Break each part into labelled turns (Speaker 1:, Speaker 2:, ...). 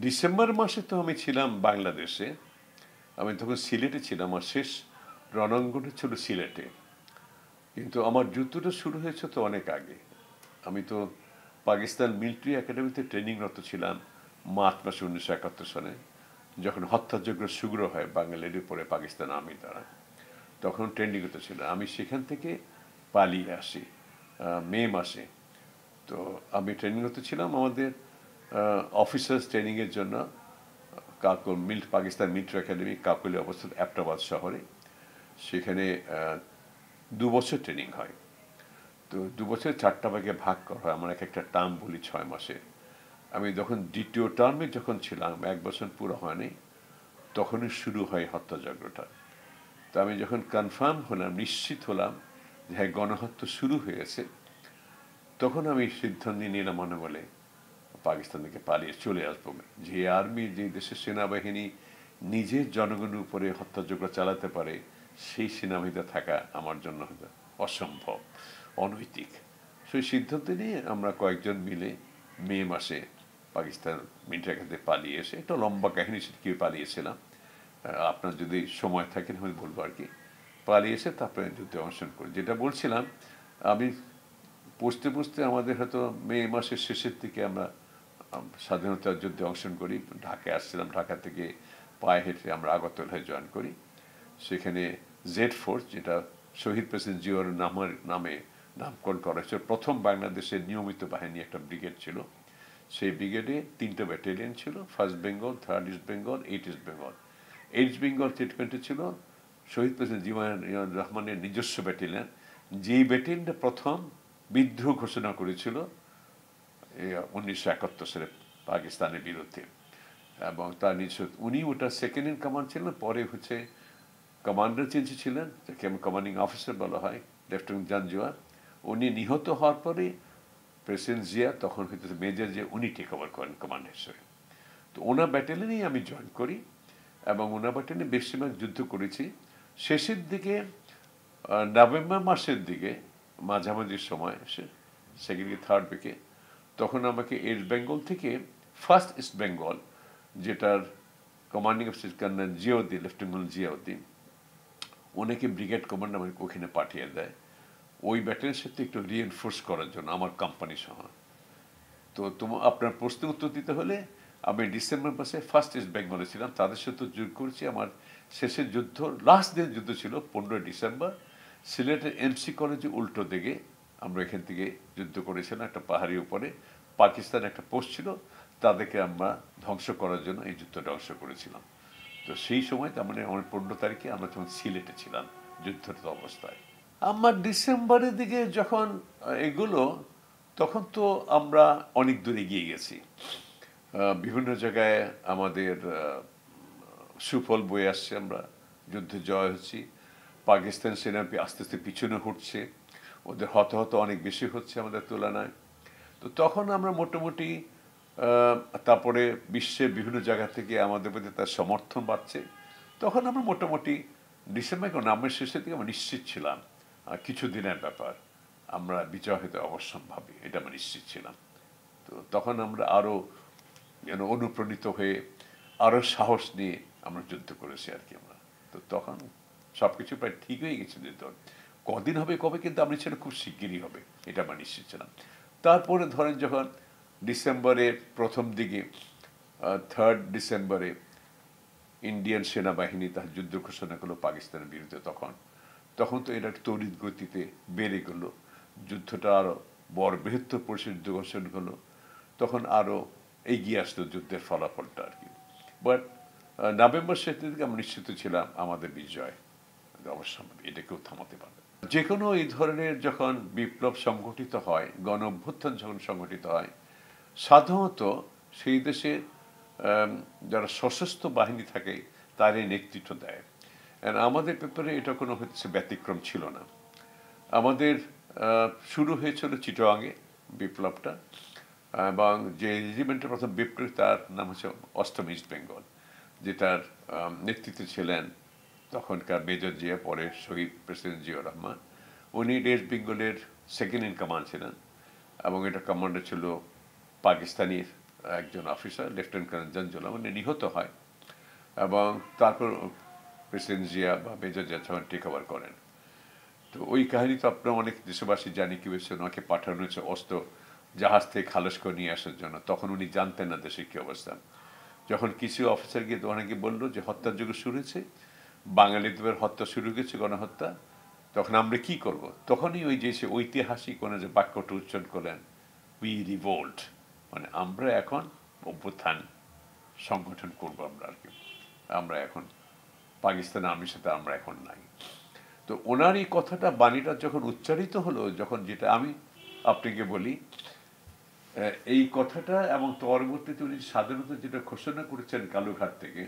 Speaker 1: December মাসে তো আমি ছিলাম বাংলাদেশে। আমি তখন সিলেটে ছিলাম। আমার শেষ রণাঙ্গনটা ছিল সিলেটে। কিন্তু আমার যুদ্ধটা শুরু হয়েছে তো অনেক আগে। আমি তো পাকিস্তান মিলিটারি একাডেমিতে ট্রেনিংরত ছিলাম মার্চ মাসে 1971 সালে, যখন হত্যাযজ্ঞ শুরু হয় বাঙালির উপরে পাকিস্তান আর্মি দ্বারা। তখন ট্রেনিংরত ছিল। আমি সেখান থেকে পালিয়ে আসি মে মাসে। তো আমি ট্রেনিংরত ছিলাম আমাদের অফিসার্স ট্রেনিংয়ের জন্য পাকিস্তান মিলিটারি একাডেমি কাকুলে অবস্থিত অ্যাবটাবাদ শহরে। সেখানে 2 বছর ট্রেনিং হয়। তো 2 বছর 4টা ভাগে ভাগ করা হয়। আমরা এক একটা টার্ম বলি 6 মাসে। আমি যখন দ্বিতীয় টার্মে যখন ছিলাম, 1 বছর পুরো হয়নি, তখনই শুরু হয় হত্যাযজ্ঞটা। তো আমি যখন কনফার্ম হলাম, নিশ্চিত হলাম যে হ্যাঁ গণহত্যা শুরু হয়েছে, তখন আমি সিদ্ধান্ত নিলাম মনে বলে পাকিস্তান থেকে পালিয়ে চলে আসবো। যে আর্মি, যে দেশের সেনাবাহিনী নিজের জনগণের উপরে হত্যাযজ্ঞ চালাতে পারে, সেই সেনাবাহিনীতে থাকা আমার জন্য অসম্ভব, অনৈতিক। সেই সিদ্ধান্ত নিয়ে আমরা কয়েকজন মিলে মে মাসে পাকিস্তান মিলিটারি একাডেমি পালিয়ে এসে, একটা লম্বা কাহিনী সেটা কি পালিয়েছিলাম, আপনার যদি সময় থাকে আমি বলবো আর কি। পালিয়ে এসে তারপরে যুদ্ধে অংশগ্রহণ করি। যেটা বলছিলাম, আমি পৌঁছতে পৌঁছতে আমাদের হয়তো মে মাসের শেষের দিকে আমরা স্বাধীনতার যুদ্ধে অংশগ্রহণ করি। ঢাকায় আসছিলাম, ঢাকা থেকে পায়ে হেঁটে আমরা আগরতলায় জয়েন করি। সেখানে জেড ফোর্স, যেটা শহীদ প্রেসিডেন্ট জিয়াউর নামে নামকরণ করা হয়েছিল, প্রথম বাংলাদেশের নিয়মিত বাহিনী একটা ব্রিগেড ছিল। সেই ব্রিগেডে 3টা ব্যাটালিয়ন ছিল, 1st Bengal, 3rd East Bengal, 8th East Bengal. 8th Bengal ট্রিটমেন্টে ছিল শহীদ প্রেসিডেন্ট জিয়াউর রহমানের নিজস্ব ব্যাটালিয়ন, যেই ব্যাটালিয়নটা প্রথম বিদ্রোহ ঘোষণা করেছিল 1971 সালে পাকিস্তানের বিরুদ্ধে। এবং তার উনি ওটা সেকেন্ড ইন কমান্ড ছিলেন। পরে হচ্ছে কমান্ডার চেঞ্জ ছিলেন, যাকে কমান্ডিং অফিসার বলা হয়, লেফটেন্যান্ট জানজুয়ার। উনি নিহত হওয়ার পরে প্রেসিডেন্ট জিয়া তখন হয়তো মেজর জিয়া উনি টেক ওভার করেন কমান্ডার হিসেবে। তো ওনার ব্যাটালিয়নেই আমি জয়েন করি এবং ওনার ব্যাটালিয়নে বেশিরভাগ যুদ্ধ করেছি। শেষের দিকে নভেম্বর মাসের দিকে মাঝামাঝি সময়, সেকেন্ড কি থার্ড উইকে, তখন আমাকে ইস্ট বেঙ্গল থেকে 1st ইস্ট বেঙ্গল, যেটার commanding officer colonel Ziauddin, lieutenant Ziauddin, ওনাকে ব্রিগেড কমান্ডার আমাকে ওখানে পাঠিয়ে দেয় ওই ব্যাটালিয়নের সাথে একটু রিএনফোর্স করার জন্য আমার কোম্পানি সহ। তো আপনার প্রশ্নের উত্তর দিতে হলে, আমি ডিসেম্বর মাসে 1st ইস্ট বেঙ্গলে ছিলাম, তাদের সাথে যুদ্ধ করেছি। আমার শেষের যুদ্ধ, লাস্ট দিন যুদ্ধ ছিল 15 ডিসেম্বর সিলেটের এমসি কলেজে উল্টো দিকে। আমরা এখান থেকে যুদ্ধ করেছিলাম একটা পাহাড়ের উপরে। পাকিস্তান একটা পোস্ট ছিল, তাদেরকে আমরা ধ্বংস করার জন্য এই যুদ্ধটা ধ্বংস করেছিলাম। তো সেই সময়, তার মানে আমার 15 তারিখে আমরা তখন সিলেটে ছিলাম যুদ্ধরত অবস্থায়। আমার ডিসেম্বরের দিকে যখন এগুলো, তখন তো আমরা অনেক দূর এগিয়ে গেছি। বিভিন্ন জায়গায় আমাদের সুফল বয়ে আসছে, আমরা যুদ্ধে জয় হচ্ছি। পাকিস্তান সেনা আস্তে আস্তে পিছনে হটছে, ওদের হতাহত অনেক বেশি হচ্ছে আমাদের তুলনায়। তো তখন আমরা মোটামুটি, তারপরে বিশ্বের বিভিন্ন জায়গা থেকে আমাদের প্রতি তার সমর্থন বাড়ছে। তখন আমরা মোটামুটি ডিসেম্বর নামের শেষের দিকে আমরা নিশ্চিত ছিলাম কিছু দিনের ব্যাপার, আমরা বিজয় হতে অবশ্যম্ভাবী, এটা আমরা নিশ্চিত ছিলাম। তো তখন আমরা আরো অনুপ্রাণিত হয়ে আরো সাহস নিয়ে আমরা যুদ্ধ করেছি আর কি আমরা। তো তখন সবকিছু প্রায় ঠিক হয়ে গেছে। যুদ্ধ কদিন হবে কবে, কিন্তু আমি ছিল খুব শিগগিরই হবে, এটা আমরা নিশ্চিত ছিলাম। তারপরে ধরেন যখন ডিসেম্বরের প্রথম দিকে, 3rd ডিসেম্বরে ইন্ডিয়ান সেনাবাহিনী তার যুদ্ধ ঘোষণা করলো পাকিস্তানের বিরুদ্ধে, তখন তো এটা তড়িৎ গতিতে বেড়ে গেল। যুদ্ধটা আরো বড় বৃহত্তর পরিসরে যুদ্ধ ঘোষণা হলো, তখন আরো এগিয়ে আসলো যুদ্ধের ফলাফলটা আর কি। বাট নভেম্বর শেষের দিকে আমরা নিশ্চিত ছিলাম আমাদের বিজয় অবশ্যম্ভাবী, এটা কেউ থামাতে পারবে। যে কোনো এই ধরনের যখন বিপ্লব সংগঠিত হয়, গণ অভ্যুত্থান যখন সংগঠিত হয়, সাধারণত সেই দেশের যারা সশস্ত্র বাহিনী থাকে তারই নেতৃত্ব দেয়। আমাদের ব্যাপারে এটা কোনো হচ্ছে ব্যতিক্রম ছিল না। আমাদের শুরু হয়েছিল চিটাগাংয়ে বিপ্লবটা, এবং যে রেজিমেন্টের প্রথম বিপ্লবী তার নাম হচ্ছে 8ম ইস্ট বেঙ্গল, যেটার নেতৃত্বে ছিলেন তখনকার মেজর জিয়া, পরে শহীদ প্রেসিডেন্ট জিয়াউর রহমান। উনি ওয়েস্ট বেঙ্গলের সেকেন্ড ইন কমান্ড ছিলেন, এবং এটা কমান্ডার ছিল পাকিস্তানি একজন অফিসার লেফটেন্যান্ট কর্নেল জাঞ্জুলা উনি নিহত হয় এবং তারপর প্রেসিডেন্ট জিয়া বা মেজর জিয়া তখন টেক ওভার করেন। তো ওই কাহিনী তো আপনারা অনেক দেশবাসী জানি কি হয়েছে, ওনাকে পাঠানো হয়েছে অস্ত্র জাহাজ থেকে খালাস করে নিয়ে আসার জন্য। তখন উনি জানতেন না দেশের কি অবস্থা। যখন কিছু অফিসার গিয়ে ওনাকে বললো যে হত্যার যুগ শুরু হয়েছে, বাঙালিদের হত্যা শুরু হয়েছে, গণহত্যা, তখন আমরা কি করব? তখনই ওই যে সে ঐতিহাসিক ওনার যে বাক্যটা উচ্চারণ করলেন, উই রিভোল্ট, মানে আমরা এখন অভ্যুত্থান সংগঠন করবো আমরা আর কি, আমরা এখন পাকিস্তান আর্মির সাথে আমরা এখন নাই। তো ওনার এই কথাটা বাণীটা যখন উচ্চারিত হলো, যখন যেটা আমি আপনাকে বলি এই কথাটা, এবং পরবর্তীতে উনি স্বাধীনতা যেটা ঘোষণা করেছেন কালুঘাট থেকে,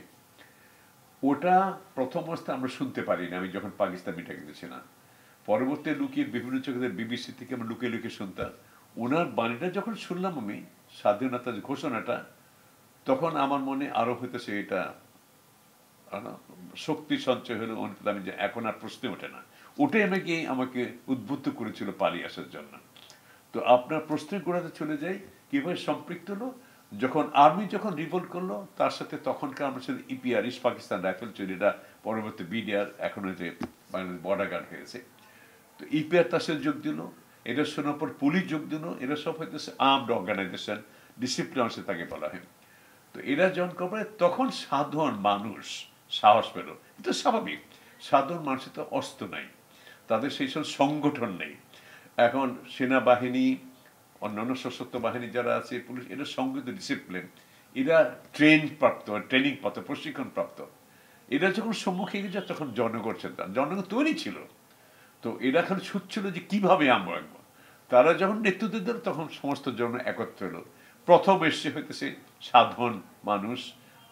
Speaker 1: ওটা প্রথম অবস্থায় আমরা শুনতে পারিনি আমি যখন পাকিস্তান মিটাকে গেছিলাম। পরবর্তী লুকিয়ে বিভিন্ন চোখে বিবিসি থেকে আমরা লুকিয়ে লুকিয়ে শুনতাম। ওনার বাণীটা যখন শুনলাম আমি, স্বাধীনতার ঘোষণাটা, তখন আমার মনে আরো হইতেছে এটা শক্তি সঞ্চয় হলো। আমি যে এখন আর প্রশ্নে ওঠে না, ওটাই আমাকে উদ্বুদ্ধ করেছিল পালিয়ে আসার জন্য। তো আপনার প্রশ্নের গোড়াতে চলে যাই, কিভাবে সম্পৃক্ত হলো। যখন আর্মি যখন রিভোল্ট করলো, তার সাথে তখনকার আমার সাথে ইপিআর, ইস্ট পাকিস্তান রাইফেল ছিল, এটা পরবর্তী বিডিআর, এখন হচ্ছে বাংলাদেশ বর্ডার গার্ড হয়েছে। তো ইপিআর তার সাথে যোগ দিল, এটা শোনার পর পুলিশ যোগ দিল, এরা সব হইতেছে আর্মড অর্গানাইজেশন, ডিসিপ্লিন তাকে বলা হয়। তো এরা যখন করে তখন সাধারণ মানুষ সাহস পেল। এটা স্বাভাবিক, সাধারণ মানুষের তো অস্ত্র নাই, তাদের সেই সব সংগঠন নেই। এখন সেনাবাহিনী, অন্যান্য সশস্ত্র বাহিনী যারা আছে, পুলিশ, এরা সংগঠিত ডিসিপ্লিন, এরা ট্রেনিং প্রাপ্ত, প্রশিক্ষণ প্রাপ্ত। এরা যখন সম্মুখে গেছে তখন জনগণ তৈরি ছিল। তো এরা এখন ছুটছিল যে কিভাবে আমরা আঁকবো। তারা যখন নেতৃত্ব দিল তখন সমস্ত জন একত্র হলো। প্রথম এসে হইতেছে সাধারণ মানুষ,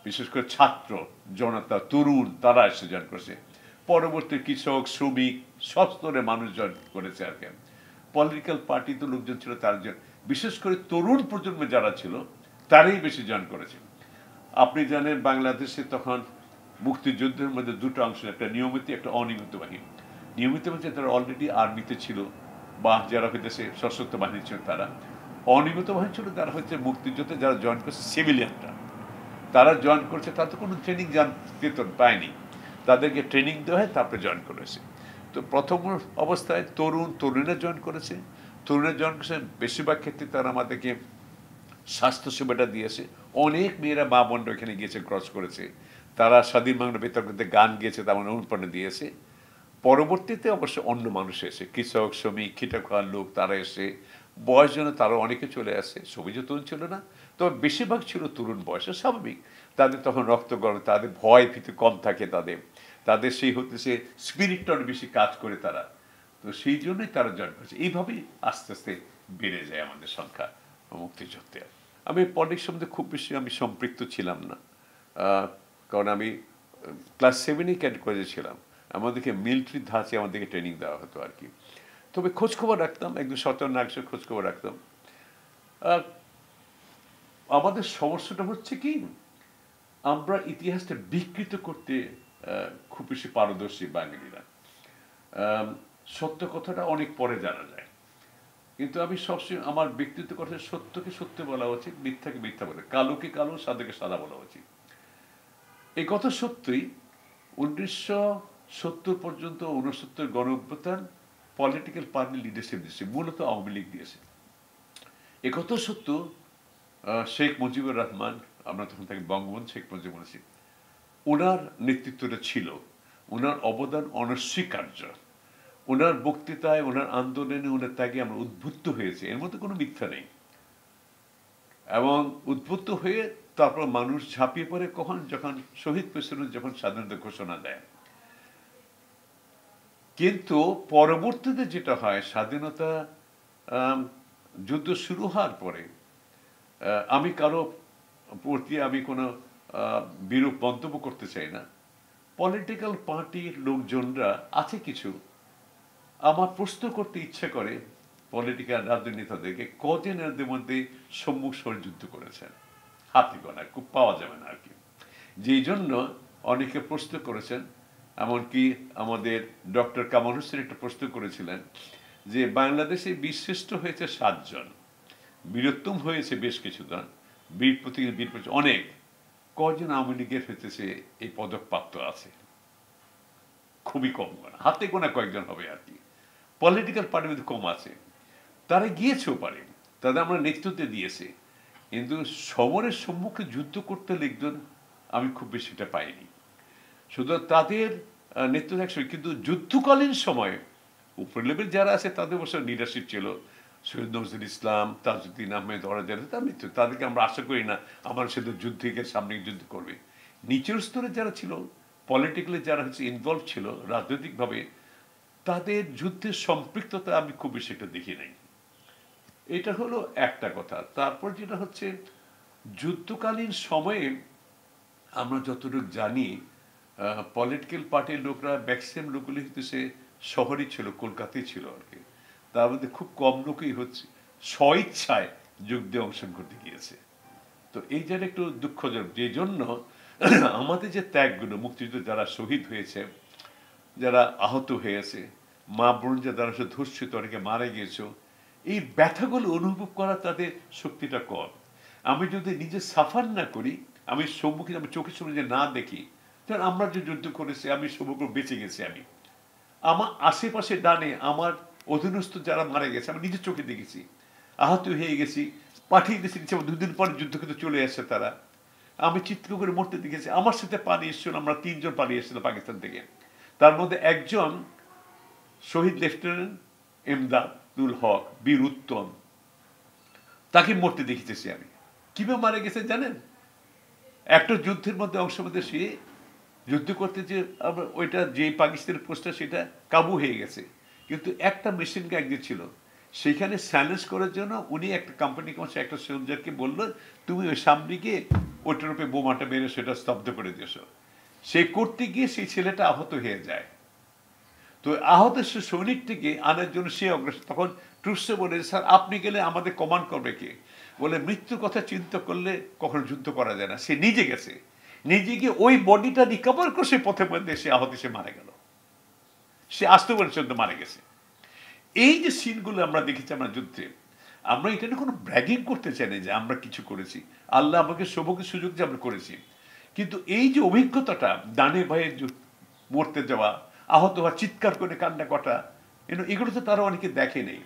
Speaker 1: বিশেষ করে ছাত্র জনতা, তরুণ, তারা এসে জয়েন করেছে। পরবর্তী কৃষক, শ্রমিক, সব স্তরের মানুষ জয়েন করেছে আর কি। পলিটিক্যাল পার্টিতে লোকজন ছিল, তার বিশেষ করে তরুণ প্রজন্মে যারা ছিল তারাই বেশি জয়েন করেছে। আপনি জানেন বাংলাদেশে তখন মুক্তিযুদ্ধের মধ্যে দুটো অংশ, একটা নিয়মিত, একটা অনিয়মিত বাহিনী। নিয়মিত বলতে তারা অলরেডি আর্মিতে ছিল বা যারা হইতেছে সশস্ত্র বাহিনী ছিল তারা। অনিয়মিত বাহিনী ছিল যারা হচ্ছে মুক্তিযুদ্ধে যারা জয়েন করছে সিভিলিয়ানরা, তারা জয়েন করছে, তারা তো কোনো ট্রেনিং বেতন পায়নি, তাদেরকে ট্রেনিং দেওয়া হয়, তারপরে জয়েন করেছে। তো প্রথম অবস্থায় তরুণীরা জয়েন করেছে। তরুণরা জয়েন করেছে, বেশিরভাগ ক্ষেত্রে তারা আমাদেরকে স্বাস্থ্য সেবাটা দিয়েছে। অনেক মেয়েরা মা বোনরা এখানে গিয়েছে, ক্রস করেছে, তারা স্বাধীন বাংলা বেতার করতে গান গিয়েছে, তেমন অনুপ্রেরণা দিয়েছে। পরবর্তীতে অবশ্য অন্য মানুষ এসে, কৃষক, শ্রমিক, খিটা খাওয়ার লোক, তারা এসে, বয়স যেন তারা অনেকে চলে আসে। সবই যে তরুণ ছিল না, তবে বেশিরভাগ ছিল তরুণ বয়সে। স্বাভাবিক, তাদের তখন রক্ত গরম, তাদের ভয় ভীতি কম থাকে, তাদের সেই হতেছে স্পিরিটটা অনেক বেশি কাজ করে তারা। তো সেই জন্যই তারা জয়েন করেছে। এইভাবেই আস্তে আস্তে বেড়ে যায় আমাদের সংখ্যা মুক্তিযুদ্ধে। আমি পলিটিক্স সম্বন্ধে খুব বেশি আমি সম্পৃক্ত ছিলাম না, কারণ আমি ক্লাস 7-এই ক্যাডেট কলেজে ছিলাম। আমাদেরকে মিলিটারি ধাঁচে আমাদেরকে ট্রেনিং দেওয়া হতো আর কি। তবে খোঁজখবর রাখতাম, একদম সচেতন নাগরিক খোঁজখবর রাখতাম। আমাদের সমস্যাটা হচ্ছে কি, আমরা ইতিহাসটা বিকৃত করতে খুব বেশি পারদর্শী বাঙালিরা। সত্য কথাটা অনেক পরে জানা যায়, কিন্তু আমি সবসময় আমার ব্যক্তিগত কথা, সত্যকে সত্য বলা উচিত, মিথ্যাকে মিথ্যা বলে, কালোকে কালো, সাদাকে সাদা বলা উচিত। এই কথা সত্যই 1970 পর্যন্ত 69 গণঅভ্যুত্থান পলিটিক্যাল পার্টি লিডারশিপ দিয়েছে, মূলত আওয়ামী লীগ দিয়েছে। একথা সত্য, শেখ মুজিবুর রহমান, আমরা তখন তাকে বঙ্গবন্ধু শেখ মুজিবুর বলেছি, ওনার নেতৃত্বটা ছিল, ওনার অবদান অনস্বীকার্য। ওনার বক্তৃতায়, ওনার আন্দোলনে, ওনার ত্যাগে আমরা উদ্বুদ্ধ হয়েছে, এর মধ্যে কোনো মিথ্যা নেই। এবং উদ্বুদ্ধ হয়ে তারপর মানুষ ঝাঁপিয়ে পড়ে কখন, যখন শহীদ প্রেসিডেন্ট যখন স্বাধীনতা ঘোষণা দেয়। কিন্তু পরবর্তীতে যেটা হয়, স্বাধীনতা যুদ্ধ শুরু হওয়ার পরে, আমি কারো প্রতি আমি কোনো বিরূপ মন্তব্য করতে চাই না, পলিটিক্যাল পার্টির লোকজনরা আছে কিছু, আমার প্রশ্ন করতে ইচ্ছে করে পলিটিক্যাল রাজনীতিদেরকে, কজন এদের মধ্যে সম্মুখ স্বরে যুদ্ধ করেছেন, হাতে গোনা, খুব পাওয়া যাবে না আর কি। যেই জন্য অনেকে প্রশ্ন করেছেন, এমনকি আমাদের ডক্টর কামাল হোসেন একটা প্রশ্ন করেছিলেন যে বাংলাদেশে বীরশ্রেষ্ঠ হয়েছে 7 জন, বীরোত্তম হয়েছে বেশ কিছুজন, বীর প্রতীক বীর প্রতীক অনেক কজন আওয়ামী লীগের হইতেছে এই পদক প্রাপ্ত আছে, খুবই কম, হাতে গোনা কয়েকজন হবে আর কি। পলিটিক্যাল পার্টির মধ্যে কম আছে, তারা গিয়েছেও পারে, তাদের আমরা নেতৃত্ব দিয়েছে, কিন্তু সমরের সম্মুখে যুদ্ধ করতে লোকজন আমি খুব বেশি এটা পাইনি। শুধু তাদের নেতৃত্ব একসময়, কিন্তু যুদ্ধকালীন সময়ে উপর লেভেল যারা আছে তাদের অবশ্য লিডারশিপ ছিল, সৈয়দ নজরুল ইসলাম, তাজউদ্দিন আহমেদ, ওরা যারা তার মৃত্যু, তাদেরকে আমরা আশা করি না আমার সাথে যুদ্ধকে সামনে যুদ্ধ করবে। নিচের স্তরে যারা ছিল, পলিটিক্যালি যারা হচ্ছে ইনভলভ ছিল রাজনৈতিকভাবে, তাদের যুদ্ধের সম্পৃক্ততা আমি খুব বেশি একটা দেখি নাই। এটা হলো একটা কথা। তারপর যেটা হচ্ছে যুদ্ধকালীন সময়ে আমরা যতটুকু জানি পলিটিক্যাল পার্টির লোকরা ম্যাক্সিমাম লোকগুলি হচ্ছে শহরই ছিল, কলকাতায় ছিল আর কি। তার মধ্যে খুব কম লোকই হচ্ছে স্বইচ্ছায় যুদ্ধে অংশগ্রহণ করতে গিয়েছে। তো এই যেন একটু দুঃখজনক, যে জন্য আমাদের যে ত্যাগগুলো, মুক্তিযুদ্ধ যারা শহীদ হয়েছে, যারা আহত হয়েছে, মা বোন যারা ধর্ষিত, অনেকে মারা গিয়েছে, এই ব্যথাগুলো অনুভব করা তাদের শক্তিটা কম। আমি যদি নিজে সাফার না করি, আমি সম্মুখীন, আমি চোখের সামনে যে না দেখি, কারণ আমরা যে যুদ্ধ করেছি, আমি সমগ্র বেঁচে গেছি, আমি আমার আশেপাশে ডানে আমার অধীনস্থ যারা মারা গেছে আমি নিজের চোখে দেখেছি, আহত হয়ে গেছি, পাঠিয়ে দিয়েছি, দুদিন পরে যুদ্ধ কিন্তু চলে আসছে তারা, আমি চিৎকার করে মরতে দেখেছি। আমার সাথে পালিয়ে এসেছিল, আমরা 3 জন পালিয়ে এসেছিলাম পাকিস্তান থেকে, তার মধ্যে একজন শহীদ লেফটেন্যান্ট এমদাদুল হক, বীর উত্তম, তাকে মরতে দেখেছি আমি। কিভাবে মারা গেছে জানেন? একটা যুদ্ধের মধ্যে অংশ মধ্যে সে যুদ্ধ করতে যে আমরা ওইটা যে পাকিস্তানের পোস্টটা সেটা কাবু হয়ে গেছে, কিন্তু একটা মেশিন গান যে ছিল সেখানে স্যালেন্স করার জন্য উনি একটা কোম্পানি একটা সোলজারকে বললো, তুমি ওই সামনে গিয়ে ওইটার উপরে বোমাটা মেরে সেটা স্তব্ধ করে দিয়েছ। সে করতে গিয়ে সেই ছেলেটা আহত হয়ে যায়। তো আহত সৈনিকটিকে আনার জন্য সে অগ্রসর, তখন ট্রুসে বলে, স্যার আপনি গেলে আমাদের কমান্ড করবে কে? বলে মৃত্যুর কথা চিন্তা করলে কখনো যুদ্ধ করা যায় না। সে নিজে গেছে, নিজে গিয়ে ওই বডিটা রিকভার করে সে পথের মধ্যে সে আহত, সে মারা গেল, সে আসতে পর্যন্ত মারা গেছে। এই যে সিনগুলো আমরা দেখেছি আমরা যুদ্ধে, আমরা এখানে কোনো ব্র্যাগিং করতে চাই না যে আমরা কিছু করেছি, আল্লাহ আমাকে সৌভাগ্য সুযোগ যে আমরা করেছি, কিন্তু এই যে অভিজ্ঞতাটা, ডানে ভয়ে মরতে যাওয়া, আহত হওয়া, চিৎকার করে কান্না কটা, এগুলো তো তারা অনেকে দেখে নেই।